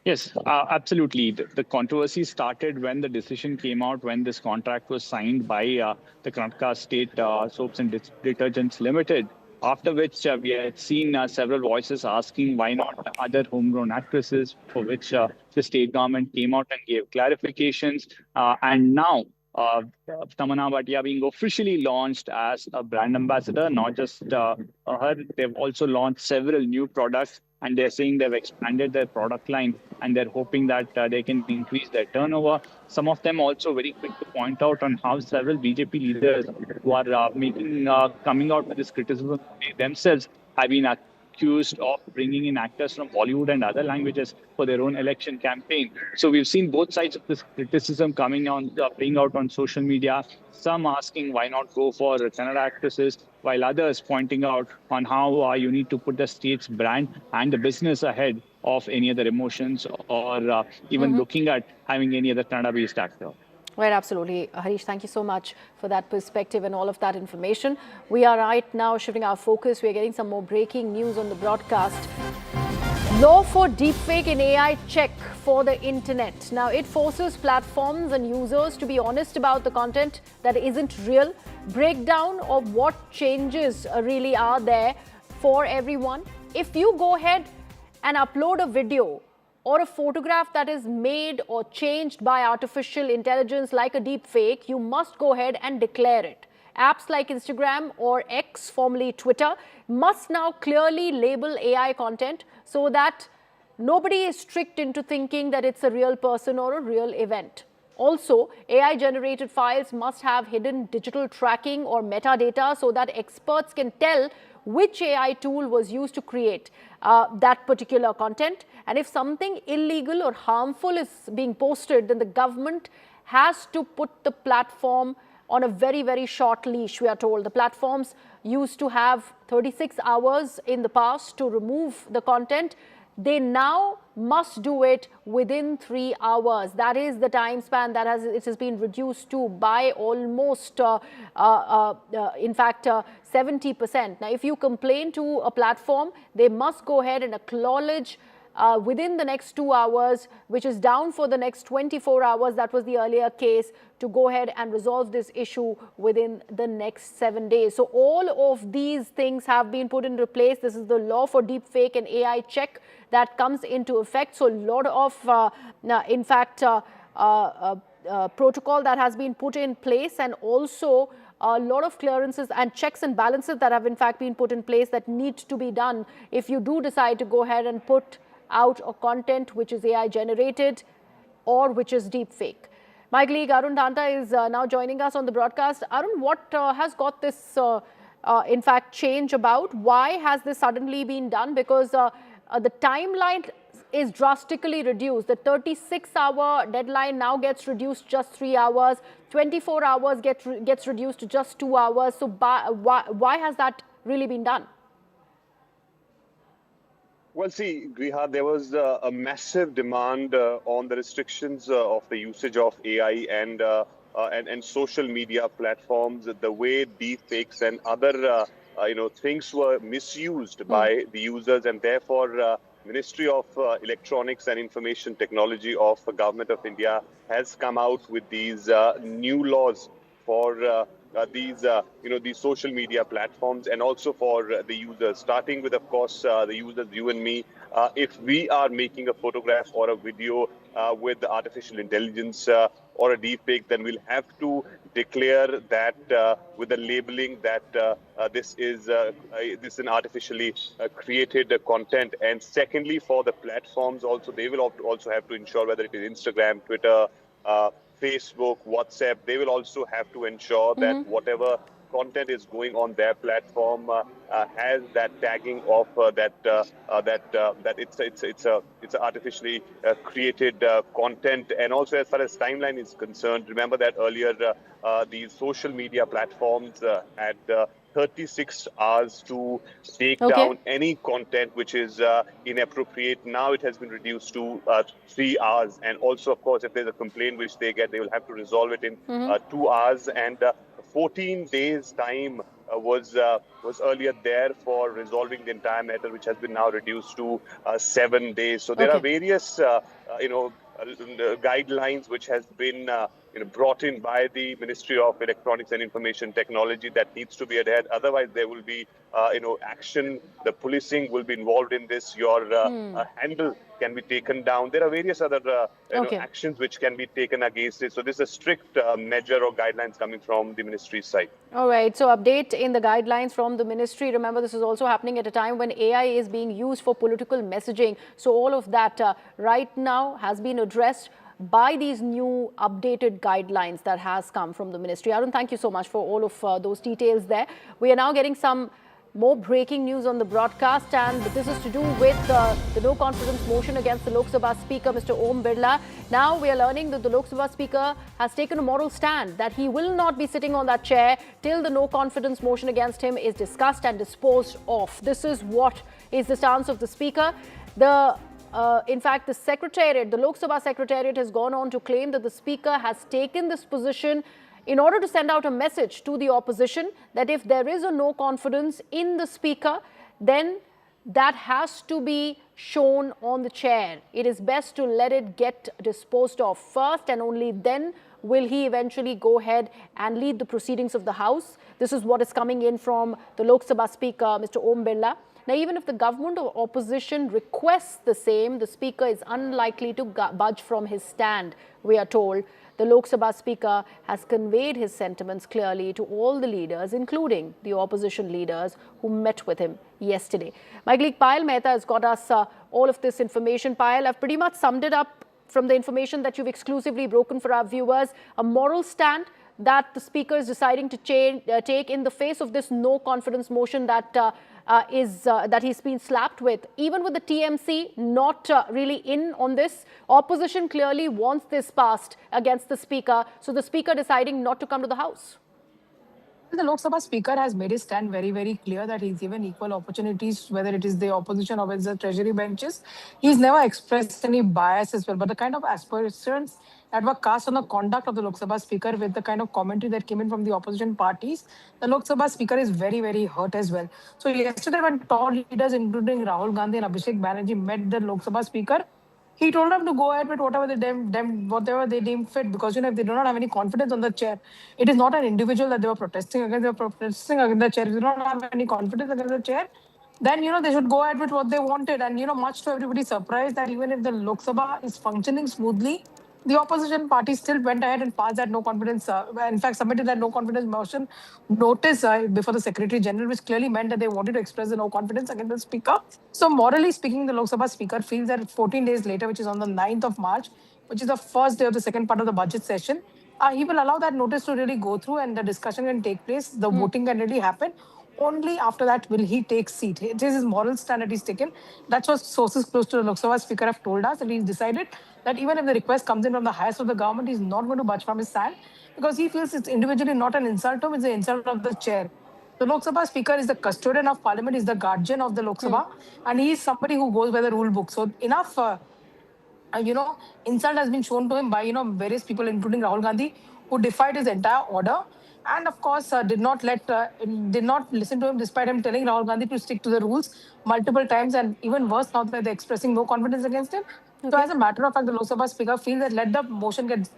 Yes, absolutely. The controversy started when the decision came out, when this contract was signed by the Karnataka State Soaps and Detergents Limited, after which we had seen several voices asking why not other homegrown actresses, for which the state government came out and gave clarifications. And now, Tamannaah Bhatia being officially launched as a brand ambassador, not just her, they've also launched several new products, and they're saying they've expanded their product line, and they're hoping that they can increase their turnover. Some of them also very quick to point out on how several BJP leaders who are coming out with this criticism, they themselves have been accused of bringing in actors from Bollywood and other languages for their own election campaign. So we've seen both sides of this criticism coming on, playing out on social media. Some asking why not go for Kannada actresses, while others pointing out on how you need to put the state's brand and the business ahead of any other emotions, or even looking at having any other Kannada-based actor. Right, absolutely. Harish, thank you so much for that perspective and all of that information. We are right now shifting our focus. We are getting some more breaking news on the broadcast. Law for deepfake in AI check for the internet. Now, it forces platforms and users to be honest about the content that isn't real. Breakdown of what changes really are there for everyone. If you go ahead and upload a video or a photograph that is made or changed by artificial intelligence like a deep fake, you must go ahead and declare it. Apps like Instagram or X, formerly Twitter, must now clearly label AI content so that nobody is tricked into thinking that it's a real person or a real event. Also, AI-generated files must have hidden digital tracking or metadata so that experts can tell which AI tool was used to create that particular content. And if something illegal or harmful is being posted, then the government has to put the platform on a very, very short leash, we are told. The platforms used to have 36 hours in the past to remove the content. They now must do it within 3 hours. That is the time span that it has been reduced to by almost, in fact, 70%. Now, if you complain to a platform, they must go ahead and acknowledge within the next 2 hours, which is down for the next 24 hours. That was the earlier case, to go ahead and resolve this issue within the next 7 days. So all of these things have been put into place. This is the law for deepfake and AI check that comes into effect. So a lot of, in fact, protocol that has been put in place, and also a lot of clearances and checks and balances that have in fact been put in place that need to be done if you do decide to go ahead and put out a content which is AI generated or which is deep fake. My colleague Arun Dhanta is now joining us on the broadcast. Arun, what has got this in fact change about? Why has this suddenly been done? Because the timeline is drastically reduced. The 36-hour deadline now gets reduced just 3 hours. 24 hours gets reduced to just 2 hours. So why has that really been done? Well, see, Griha, there was a massive demand on the restrictions of the usage of AI and social media platforms, the way deepfakes and other things were misused by the users, and therefore Ministry of Electronics and Information Technology of the Government of India has come out with these new laws for these social media platforms, and also for the users, starting with, of course, the users, you and me. If we are making a photograph or a video with artificial intelligence or a deepfake, then we'll have to declare that with the labeling that this is an artificially created content. And secondly, for the platforms also, they will also have to ensure, whether it is Instagram, Twitter, Facebook, WhatsApp, they will also have to ensure that whatever content is going on their platform has that tagging of that it's artificially created content. And also, as far as timeline is concerned, remember that earlier these social media platforms had 36 hours to take down any content which is inappropriate. Now it has been reduced to 3 hours. And also, of course, if there's a complaint which they get, they will have to resolve it in 2 hours. And 14 days time was earlier there for resolving the entire matter, which has been now reduced to 7 days. So there are various guidelines which has been brought in by the Ministry of Electronics and Information Technology that needs to be adhered. Otherwise, there will be action. The policing will be involved in this. Your handle can be taken down. There are various other actions which can be taken against it. So this is a strict measure or guidelines coming from the ministry's side. All right. So update in the guidelines from the ministry. Remember, this is also happening at a time when AI is being used for political messaging. So all of that right now has been addressed by these new updated guidelines that has come from the ministry. Arun, thank you so much for all of those details there. We are now getting some more breaking news on the broadcast, and this is to do with the no confidence motion against the Lok Sabha Speaker, Mr. Om Birla. Now we are learning that the Lok Sabha Speaker has taken a moral stand that he will not be sitting on that chair till the no confidence motion against him is discussed and disposed of. This is what is the stance of the Speaker. In fact, the Secretariat, the Lok Sabha Secretariat has gone on to claim that the Speaker has taken this position in order to send out a message to the opposition that if there is a no confidence in the Speaker, then that has to be shown on the chair. It is best to let it get disposed of first, and only then will he eventually go ahead and lead the proceedings of the House. This is what is coming in from the Lok Sabha Speaker, Mr. Om Birla. Now, even if the government or opposition requests the same, the Speaker is unlikely to budge from his stand, we are told. The Lok Sabha Speaker has conveyed his sentiments clearly to all the leaders, including the opposition leaders who met with him yesterday. My colleague Payal Mehta has got us all of this information. Payal, I've pretty much summed it up from the information that you've exclusively broken for our viewers. A moral stand that the Speaker is deciding to take in the face of this no confidence motion that that he's been slapped with. Even with the TMC not really in on this, opposition clearly wants this passed against the Speaker. So the Speaker deciding not to come to the House. The Lok Sabha Speaker has made his stand very, very clear that he's given equal opportunities, whether it is the opposition or whether it's the treasury benches. He's never expressed any bias as well. But the kind of aspirations that were cast on the conduct of the Lok Sabha Speaker with the kind of commentary that came in from the opposition parties, the Lok Sabha Speaker is very, very hurt as well. So yesterday when tall leaders, including Rahul Gandhi and Abhishek Banerjee, met the Lok Sabha Speaker, he told them to go ahead with whatever they deem fit, because if they do not have any confidence on the chair, it is not an individual that they were protesting against. They were protesting against the chair. If they do not have any confidence against the chair, then they should go ahead with what they wanted. And much to everybody's surprise, that even if the Lok Sabha is functioning smoothly, the opposition party still went ahead and passed that no confidence, in fact, submitted that no confidence motion notice before the Secretary General, which clearly meant that they wanted to express the no confidence against the Speaker. So morally speaking, the Lok Sabha Speaker feels that 14 days later, which is on the 9th of March, which is the first day of the second part of the budget session, he will allow that notice to really go through and the discussion can take place. The voting can really happen. Only after that will he take seat. It is his moral stand that he's taken. That's what sources close to the Lok Sabha Speaker have told us. And he's decided that even if the request comes in from the highest of the government, he's not going to budge from his stand, because he feels it's individually not an insult to him, it's an insult of the chair. The Lok Sabha Speaker is the custodian of Parliament, is the guardian of the Lok Sabha, and he is somebody who goes by the rule book. So enough, insult has been shown to him by, various people, including Rahul Gandhi, who defied his entire order. and of course did not listen to him despite him telling Rahul Gandhi to stick to the rules multiple times, and even worse now that they're expressing no confidence against him. So as a matter of fact, the Lok Sabha Speaker feels that let the motion get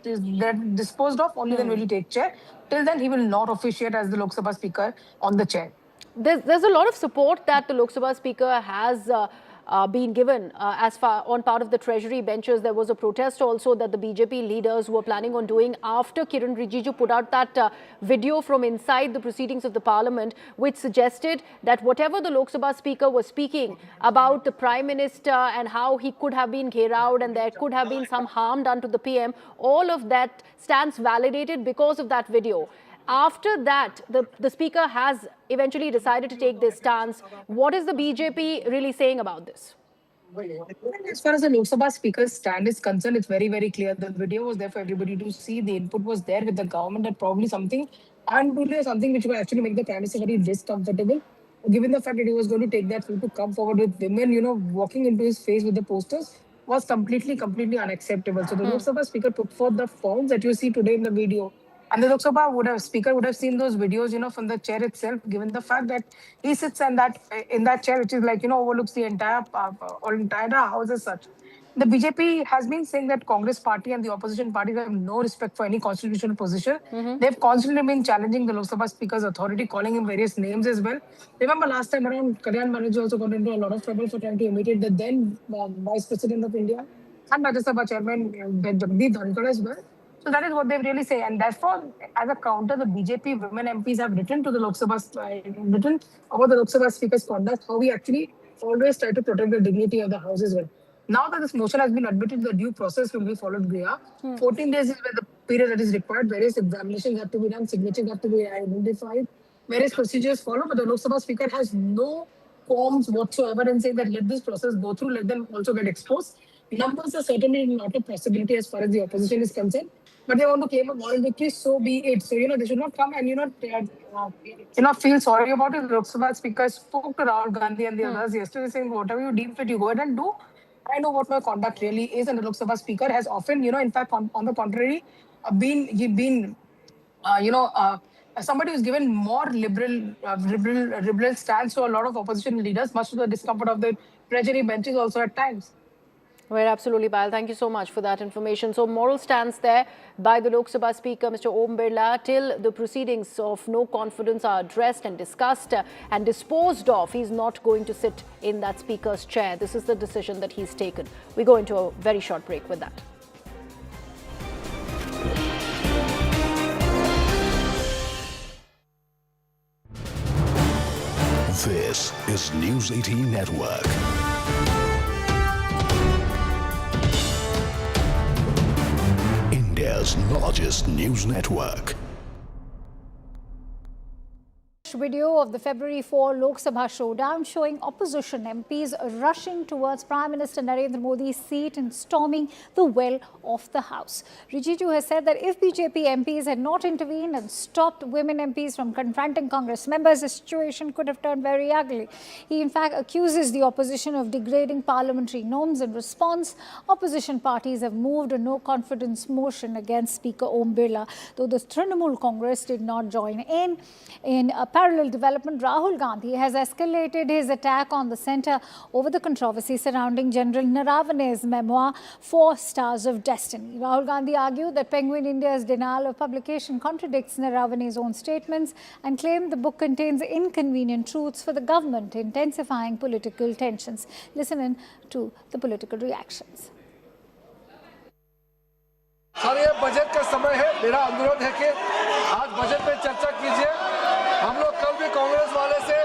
disposed of, only then will he take chair. Till then, he will not officiate as the Lok Sabha Speaker on the chair. There's a lot of support that the Lok Sabha Speaker has been given as far on part of the Treasury benches. There was a protest also that the BJP leaders were planning on doing after Kiran Rijiju put out that video from inside the proceedings of the Parliament, which suggested that whatever the Lok Sabha Speaker was speaking about the Prime Minister and how he could have been Gherao and there could have been some harm done to the PM, all of that stands validated because of that video. After that, the Speaker has eventually decided to take this stance. What is the BJP really saying about this? As far as the Lok Sabha Speaker's stand is concerned, it's very, very clear. The video was there for everybody to see. The input was there with the government that probably something which will actually make the Prime Minister very discomfortable. Given the fact that he was going to take that route to come forward with women, walking into his face with the posters was completely unacceptable. So the Lok Sabha Speaker put forth the forms that you see today in the video. And the Lok Sabha Speaker would have seen those videos, from the chair itself, given the fact that he sits in that chair, which is like, overlooks the entire house as such. The BJP has been saying that Congress party and the opposition parties have no respect for any constitutional position. They've constantly been challenging the Lok Sabha Speaker's authority, calling him various names as well. Remember last time around, Kalyan Banerjee also got into a lot of trouble for trying to imitate the then Vice President of India and Rajya Sabha Chairman Jagdeep Dhankar as well. So that is what they really say. And therefore, as a counter, the BJP women MPs have written to the Lok Sabha, written about the Lok Sabha Speaker's conduct, how we actually always try to protect the dignity of the House as well. Now that this motion has been admitted, the due process will be followed, Griha. 14 days is the period that is required. Various examinations have to be done, signatures have to be identified, various procedures follow, but the Lok Sabha Speaker has no qualms whatsoever in saying that let this process go through, let them also get exposed. Numbers are certainly not a possibility as far as the opposition is concerned, but they want to claim a moral victory, so be it. So, they should not come and, feel sorry about it. The Lok Sabha Speaker spoke to Rahul Gandhi and the others yesterday saying, whatever you deem fit, you go ahead and do. I know what my conduct really is, and the Lok Sabha Speaker has often, in fact, on the contrary, somebody who's given more liberal stance to a lot of opposition leaders, much to the discomfort of the Treasury benches also at times. Right, absolutely, Payal. Thank you so much for that information. So, moral stance there by the Lok Sabha Speaker, Mr. Om Birla, till the proceedings of no confidence are addressed and discussed and disposed of. He's not going to sit in that Speaker's chair. This is the decision that he's taken. We go into a very short break with that. This is News 18 Network. India's largest news network. Video of the February 4 Lok Sabha showdown showing opposition MPs rushing towards Prime Minister Narendra Modi's seat and storming the well of the House. Rijiju has said that if BJP MPs had not intervened and stopped women MPs from confronting Congress members, the situation could have turned very ugly. He in fact accuses the opposition of degrading parliamentary norms. In response, opposition parties have moved a no-confidence motion against Speaker Om Birla, though the Trinamool Congress did not join in. In a parallel development, Rahul Gandhi has escalated his attack on the centre over the controversy surrounding General Naravane's memoir, 4 Stars of Destiny. Rahul Gandhi argued that Penguin India's denial of publication contradicts Naravane's own statements and claimed the book contains inconvenient truths for the government, intensifying political tensions. Listen in to the political reactions. Sir ये budget का समय है, मेरा अनुरोध है कि आज budget पे चर्चा कीजिए। हम लोग कल भी कांग्रेस वाले से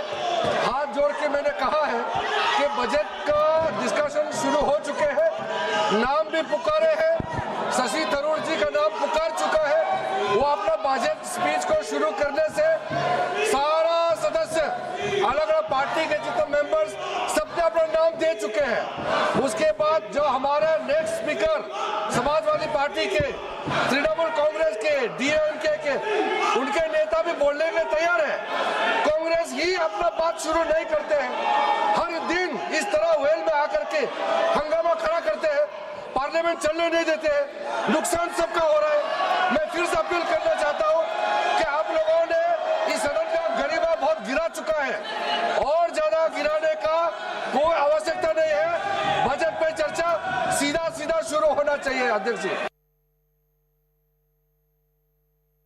हाथ जोड़ के मैंने कहा है कि बजट का डिस्कशन शुरू हो चुके हैं, नाम भी पुकारे हैं, शशि थरूर जी का नाम पुकार चुका है। वो अपना बजट स्पीच को शुरू करने से सारा सदस्य अलग अलग पार्टी के जितने मेंबर्स सबने अपना नाम दे चुके हैं। उसके बाद जो हमारे नेक्स्ट स्पीकर समाजवादी पार्टी के, तृणमूल कांग्रेस के, डीएमके के, उनके नेता भी बोलने के लिए तैयार है। कांग्रेस ही अपना बात शुरू नहीं करते हैं, हर दिन इस तरह वेल में आकर के हंगामा खड़ा करते हैं, पार्लियामेंट चलने नहीं देते हैं, नुकसान सबका हो रहा है। मैं फिर से अपील करना चाहता हूं कि आप लोगों चाहिए अध्यक्ष जी।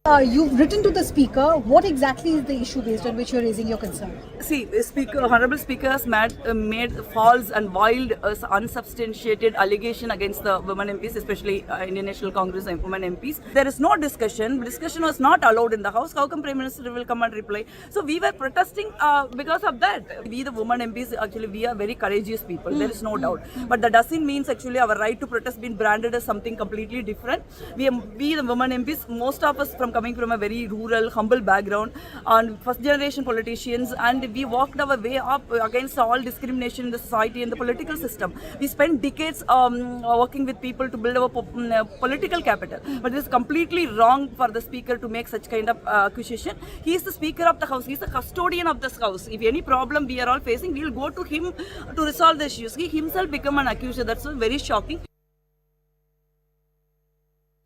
You've written to the Speaker. What exactly is the issue based on which you're raising your concern? See, Honorable Speaker has made false and wild, unsubstantiated allegation against the women MPs, especially Indian National Congress and women MPs. There is no discussion. Discussion was not allowed in the House. How come Prime Minister will come and reply? So we were protesting because of that. We, the women MPs, actually, we are very courageous people. There is no doubt. But that doesn't mean actually our right to protest being branded as something completely different. We, the women MPs, most of us coming from a very rural, humble background, and first-generation politicians, and we walked our way up against all discrimination in the society and the political system. We spent decades working with people to build our political capital. But it is completely wrong for the Speaker to make such kind of accusation. He is the Speaker of the House. He is the custodian of this House. If any problem we are all facing, we will go to him to resolve the issues. He himself become an accuser. That's very shocking.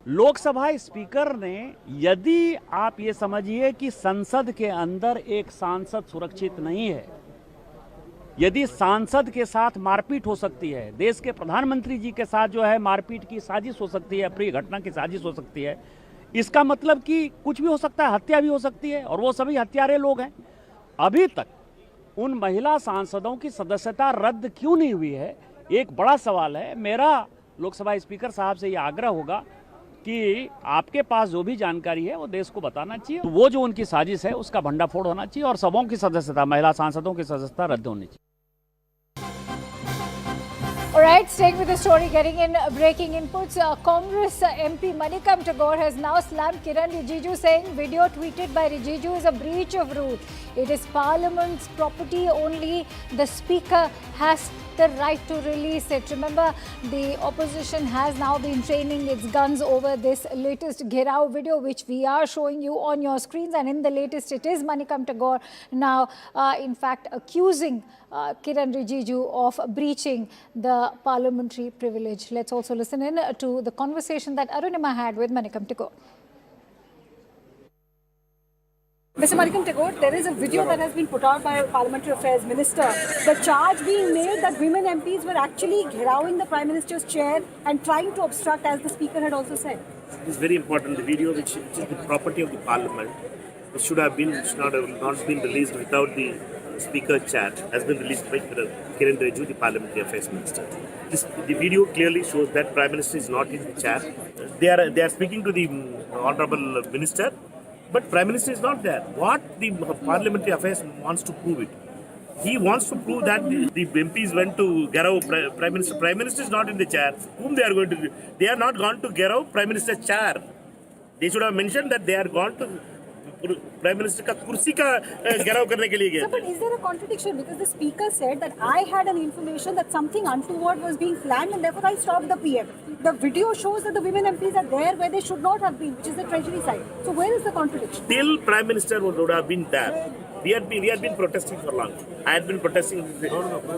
Lok Sabha speaker ने, यदि आप ये समझिए कि संसद के अंदर एक सांसद सुरक्षित नहीं है, यदि सांसद के साथ मारपीट हो सकती है, देश के प्रधानमंत्री जी के साथ जो है मारपीट की साजिश हो सकती है, अप्रिय घटना की साजिश हो सकती है, इसका मतलब कि कुछ भी हो सकता है, हत्या भी हो सकती है, और वो सभी हत्यारे लोग हैं। अभी तक उन महिला सांसदों की सदस्यता रद्द क्यों नहीं हुई है, एक बड़ा सवाल है। मेरा लोकसभा स्पीकर साहब से ये आग्रह होगा कि आपके पास जो भी जानकारी है वो देश को बताना चाहिए। तो वो जो उनकी साजिश है उसका भंडाफोड़ होना चाहिए और सबों की सदस्यता, महिला सांसदों की सदस्यता रद्द होनी चाहिए। All right, staying with the story, getting in breaking inputs. Congress MP Manikam Tagore has now slammed Kiran Rijiju, saying video tweeted by Rijiju is a breach of rule. It is Parliament's property. Only the Speaker has the right to release it. Remember, the opposition has now been training its guns over this latest Gherao video, which we are showing you on your screens. And in the latest, it is Manikam Tagore now, in fact, accusing Kiran Rijiju of breaching the parliamentary privilege. Let's also listen in to the conversation that Arunima had with Manikam Tagore. Mr. Manikam Tagore, there is a video that has been put out by a Parliamentary Affairs Minister. The charge being made that women MPs were actually gheraoing the Prime Minister's chair and trying to obstruct, as the Speaker had also said. It's very important. The video, which is the property of the Parliament, it should not have been released without the Speaker chat, has been released by Kiran Rijiju, the Parliamentary Affairs Minister. The video clearly shows that Prime Minister is not in the chair. They are speaking to the Honourable Minister, but Prime Minister is not there. What the Parliamentary Affairs wants to prove it? He wants to prove that the MPs went to Gherao. Prime Minister is not in the chair. Whom they are going to? They are not gone to Gherao, Prime Minister's chair. They should have mentioned that they are gone to Prime Minister का कुर्सी का घेराव करने के लिए गए। But is there a contradiction? Because the Speaker said that I had an information that something untoward was being planned and therefore I stopped the PM. The video shows that the women MPs are there where they should not have been, which is the Treasury side. So where is the contradiction? Till Prime Minister would have been there. We had been protesting for long. I had been protesting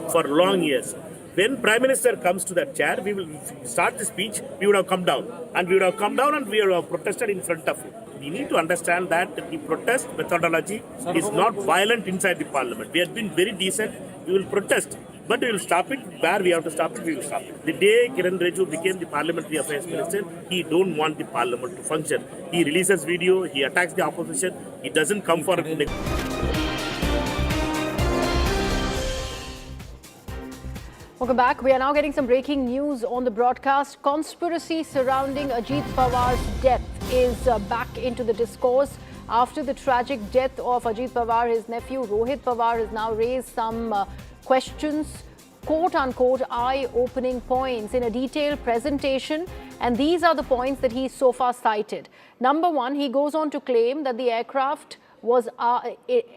for long years. When Prime Minister comes to that chair, we will start the speech. We would have come down, and we would have protested in front of him. We need to understand that the protest methodology is not violent inside the Parliament. We have been very decent. We will protest, but we will stop it where we have to stop it. We will stop it. The day Kiran Rijiju became the Parliamentary Affairs Minister, he don't want the Parliament to function. He releases video. He attacks the opposition. He doesn't come for. Welcome back. We are now getting some breaking news on the broadcast. Conspiracy surrounding Ajit Pawar's death is back into the discourse. After the tragic death of Ajit Pawar, his nephew Rohit Pawar has now raised some questions, quote-unquote, eye-opening points in a detailed presentation. And these are the points that he so far cited. Number one, he goes on to claim that the aircraft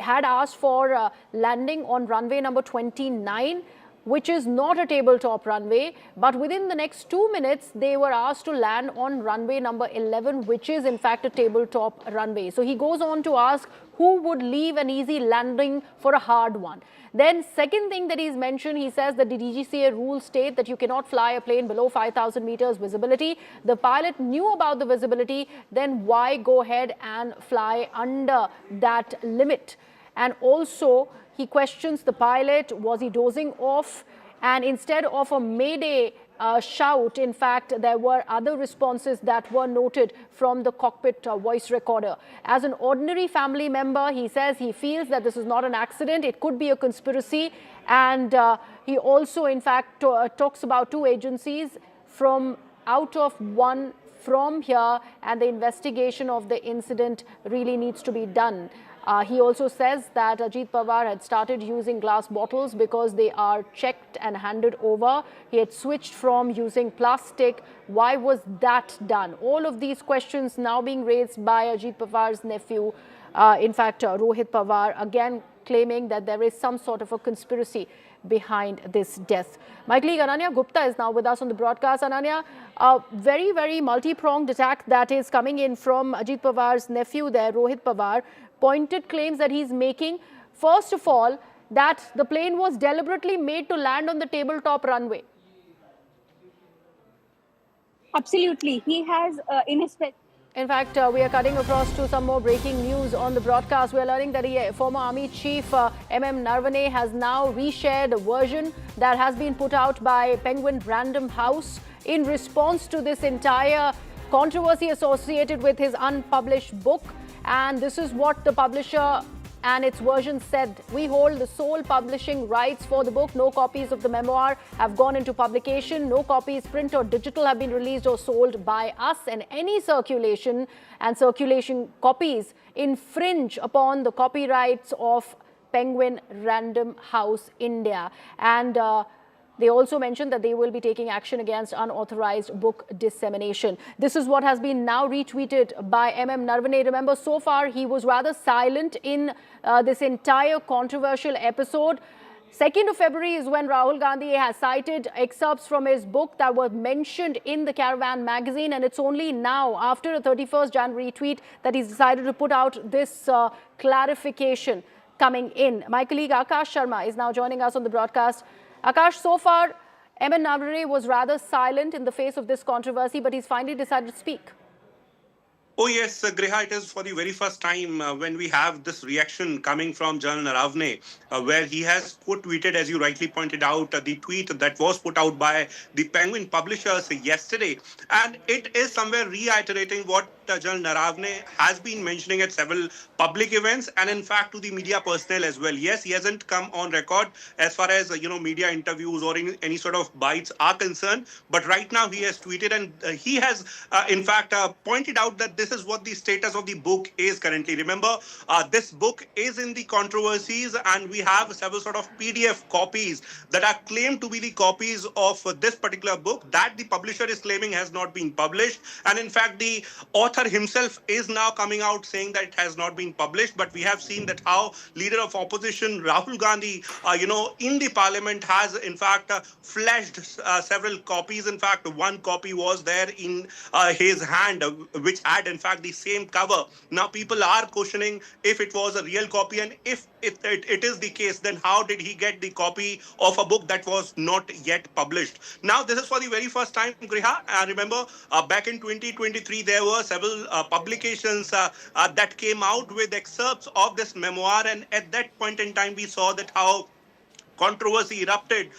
had asked for landing on runway number 29, which is not a tabletop runway, but within the next 2 minutes, they were asked to land on runway number 11, which is in fact a tabletop runway. So he goes on to ask who would leave an easy landing for a hard one. Then second thing that he's mentioned, he says that the DGCA rules state that you cannot fly a plane below 5,000 meters visibility. The pilot knew about the visibility, then why go ahead and fly under that limit? And also, he questions the pilot, was he dozing off? And instead of a mayday shout. In fact, there were other responses that were noted from the cockpit voice recorder. As an ordinary family member, he says he feels that this is not an accident. It could be a conspiracy. And he also, in fact, talks about two agencies from out of one from here, and the investigation of the incident really needs to be done. He also says that Ajit Pawar had started using glass bottles because they are checked and handed over. He had switched from using plastic. Why was that done? All of these questions now being raised by Ajit Pawar's nephew, in fact, Rohit Pawar, again claiming that there is some sort of a conspiracy behind this death. My colleague Ananya Gupta is now with us on the broadcast. Ananya, a very, very multi-pronged attack that is coming in from Ajit Pawar's nephew there, Rohit Pawar. Pointed claims that he's making. First of all, that the plane was deliberately made to land on the tabletop runway. Absolutely. He has In fact, we are cutting across to some more breaking news on the broadcast. We are learning that former Army Chief Naravane has now reshared a version that has been put out by Penguin Random House in response to this entire controversy associated with his unpublished book. And this is what the publisher and its version said. We hold the sole publishing rights for the book. No copies of the memoir have gone into publication. No copies, print or digital, have been released or sold by us. And any circulation copies infringe upon the copyrights of Penguin Random House India. And they also mentioned that they will be taking action against unauthorized book dissemination. This is what has been now retweeted by Naravane. Remember, so far he was rather silent in this entire controversial episode. 2nd of February is when Rahul Gandhi has cited excerpts from his book that were mentioned in the Caravan magazine. And it's only now, after a 31st January tweet, that he's decided to put out this clarification coming in. My colleague Akash Sharma is now joining us on the broadcast. Akash, so far, Naravane was rather silent in the face of this controversy, but he's finally decided to speak. Oh yes, Griha, it is for the very first time when we have this reaction coming from General Naravane, where he has tweeted, as you rightly pointed out, the tweet that was put out by the Penguin publishers yesterday. And it is somewhere reiterating what General Naravane has been mentioning at several public events and in fact to the media personnel as well. Yes, he hasn't come on record as far as, media interviews or any sort of bites are concerned. But right now he has tweeted and he has in fact pointed out that this is what the status of the book is currently. Remember, this book is in the controversies and we have several sort of PDF copies that are claimed to be the copies of this particular book that the publisher is claiming has not been published. And in fact, the author himself is now coming out saying that it has not been published. But we have seen that how leader of opposition Rahul Gandhi, in the parliament has in fact flashed several copies. In fact, one copy was there in his hand, which had in fact the same cover. Now people are questioning if it was a real copy, and if it is the case, then how did he get the copy of a book that was not yet published? Now this is for the very first time, Griha. Remember back in 2023 there were several publications that came out with excerpts of this memoir, and at that point in time we saw that how controversy erupted,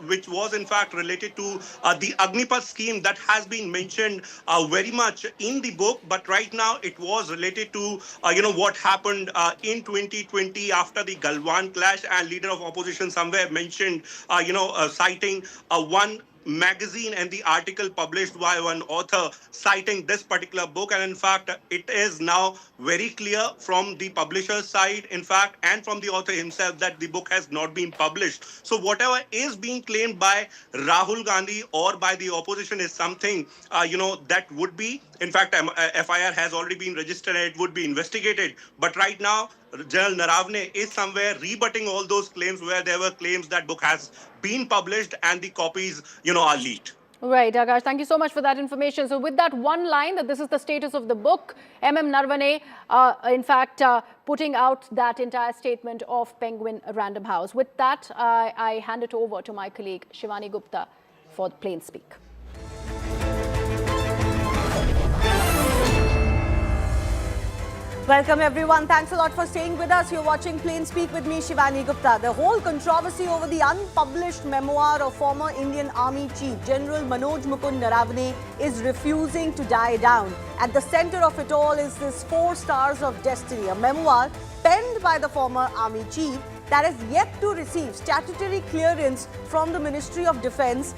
which was in fact related to the Agnipath scheme that has been mentioned very much in the book. But right now it was related to, what happened in 2020 after the Galwan clash, and leader of opposition somewhere mentioned, citing one magazine and the article published by one author citing this particular book. And in fact, it is now very clear from the publisher's side, in fact, and from the author himself that the book has not been published. So whatever is being claimed by Rahul Gandhi or by the opposition is something, that would be, in fact, FIR has already been registered and it would be investigated. But right now, General Naravane is somewhere rebutting all those claims where there were claims that book has been published and the copies, are leaked. Right, Akash, thank you so much for that information. So with that one line that this is the status of the book, Naravane, in fact, putting out that entire statement of Penguin Random House. With that, I hand it over to my colleague Shivani Gupta for the Plain Speak. Welcome everyone. Thanks a lot for staying with us. You're watching Plain Speak with me, Shivani Gupta. The whole controversy over the unpublished memoir of former Indian Army Chief General Manoj Mukund Naravane is refusing to die down. At the center of it all is this 4 Stars of Destiny, a memoir penned by the former Army Chief that is yet to receive statutory clearance from the Ministry of Defence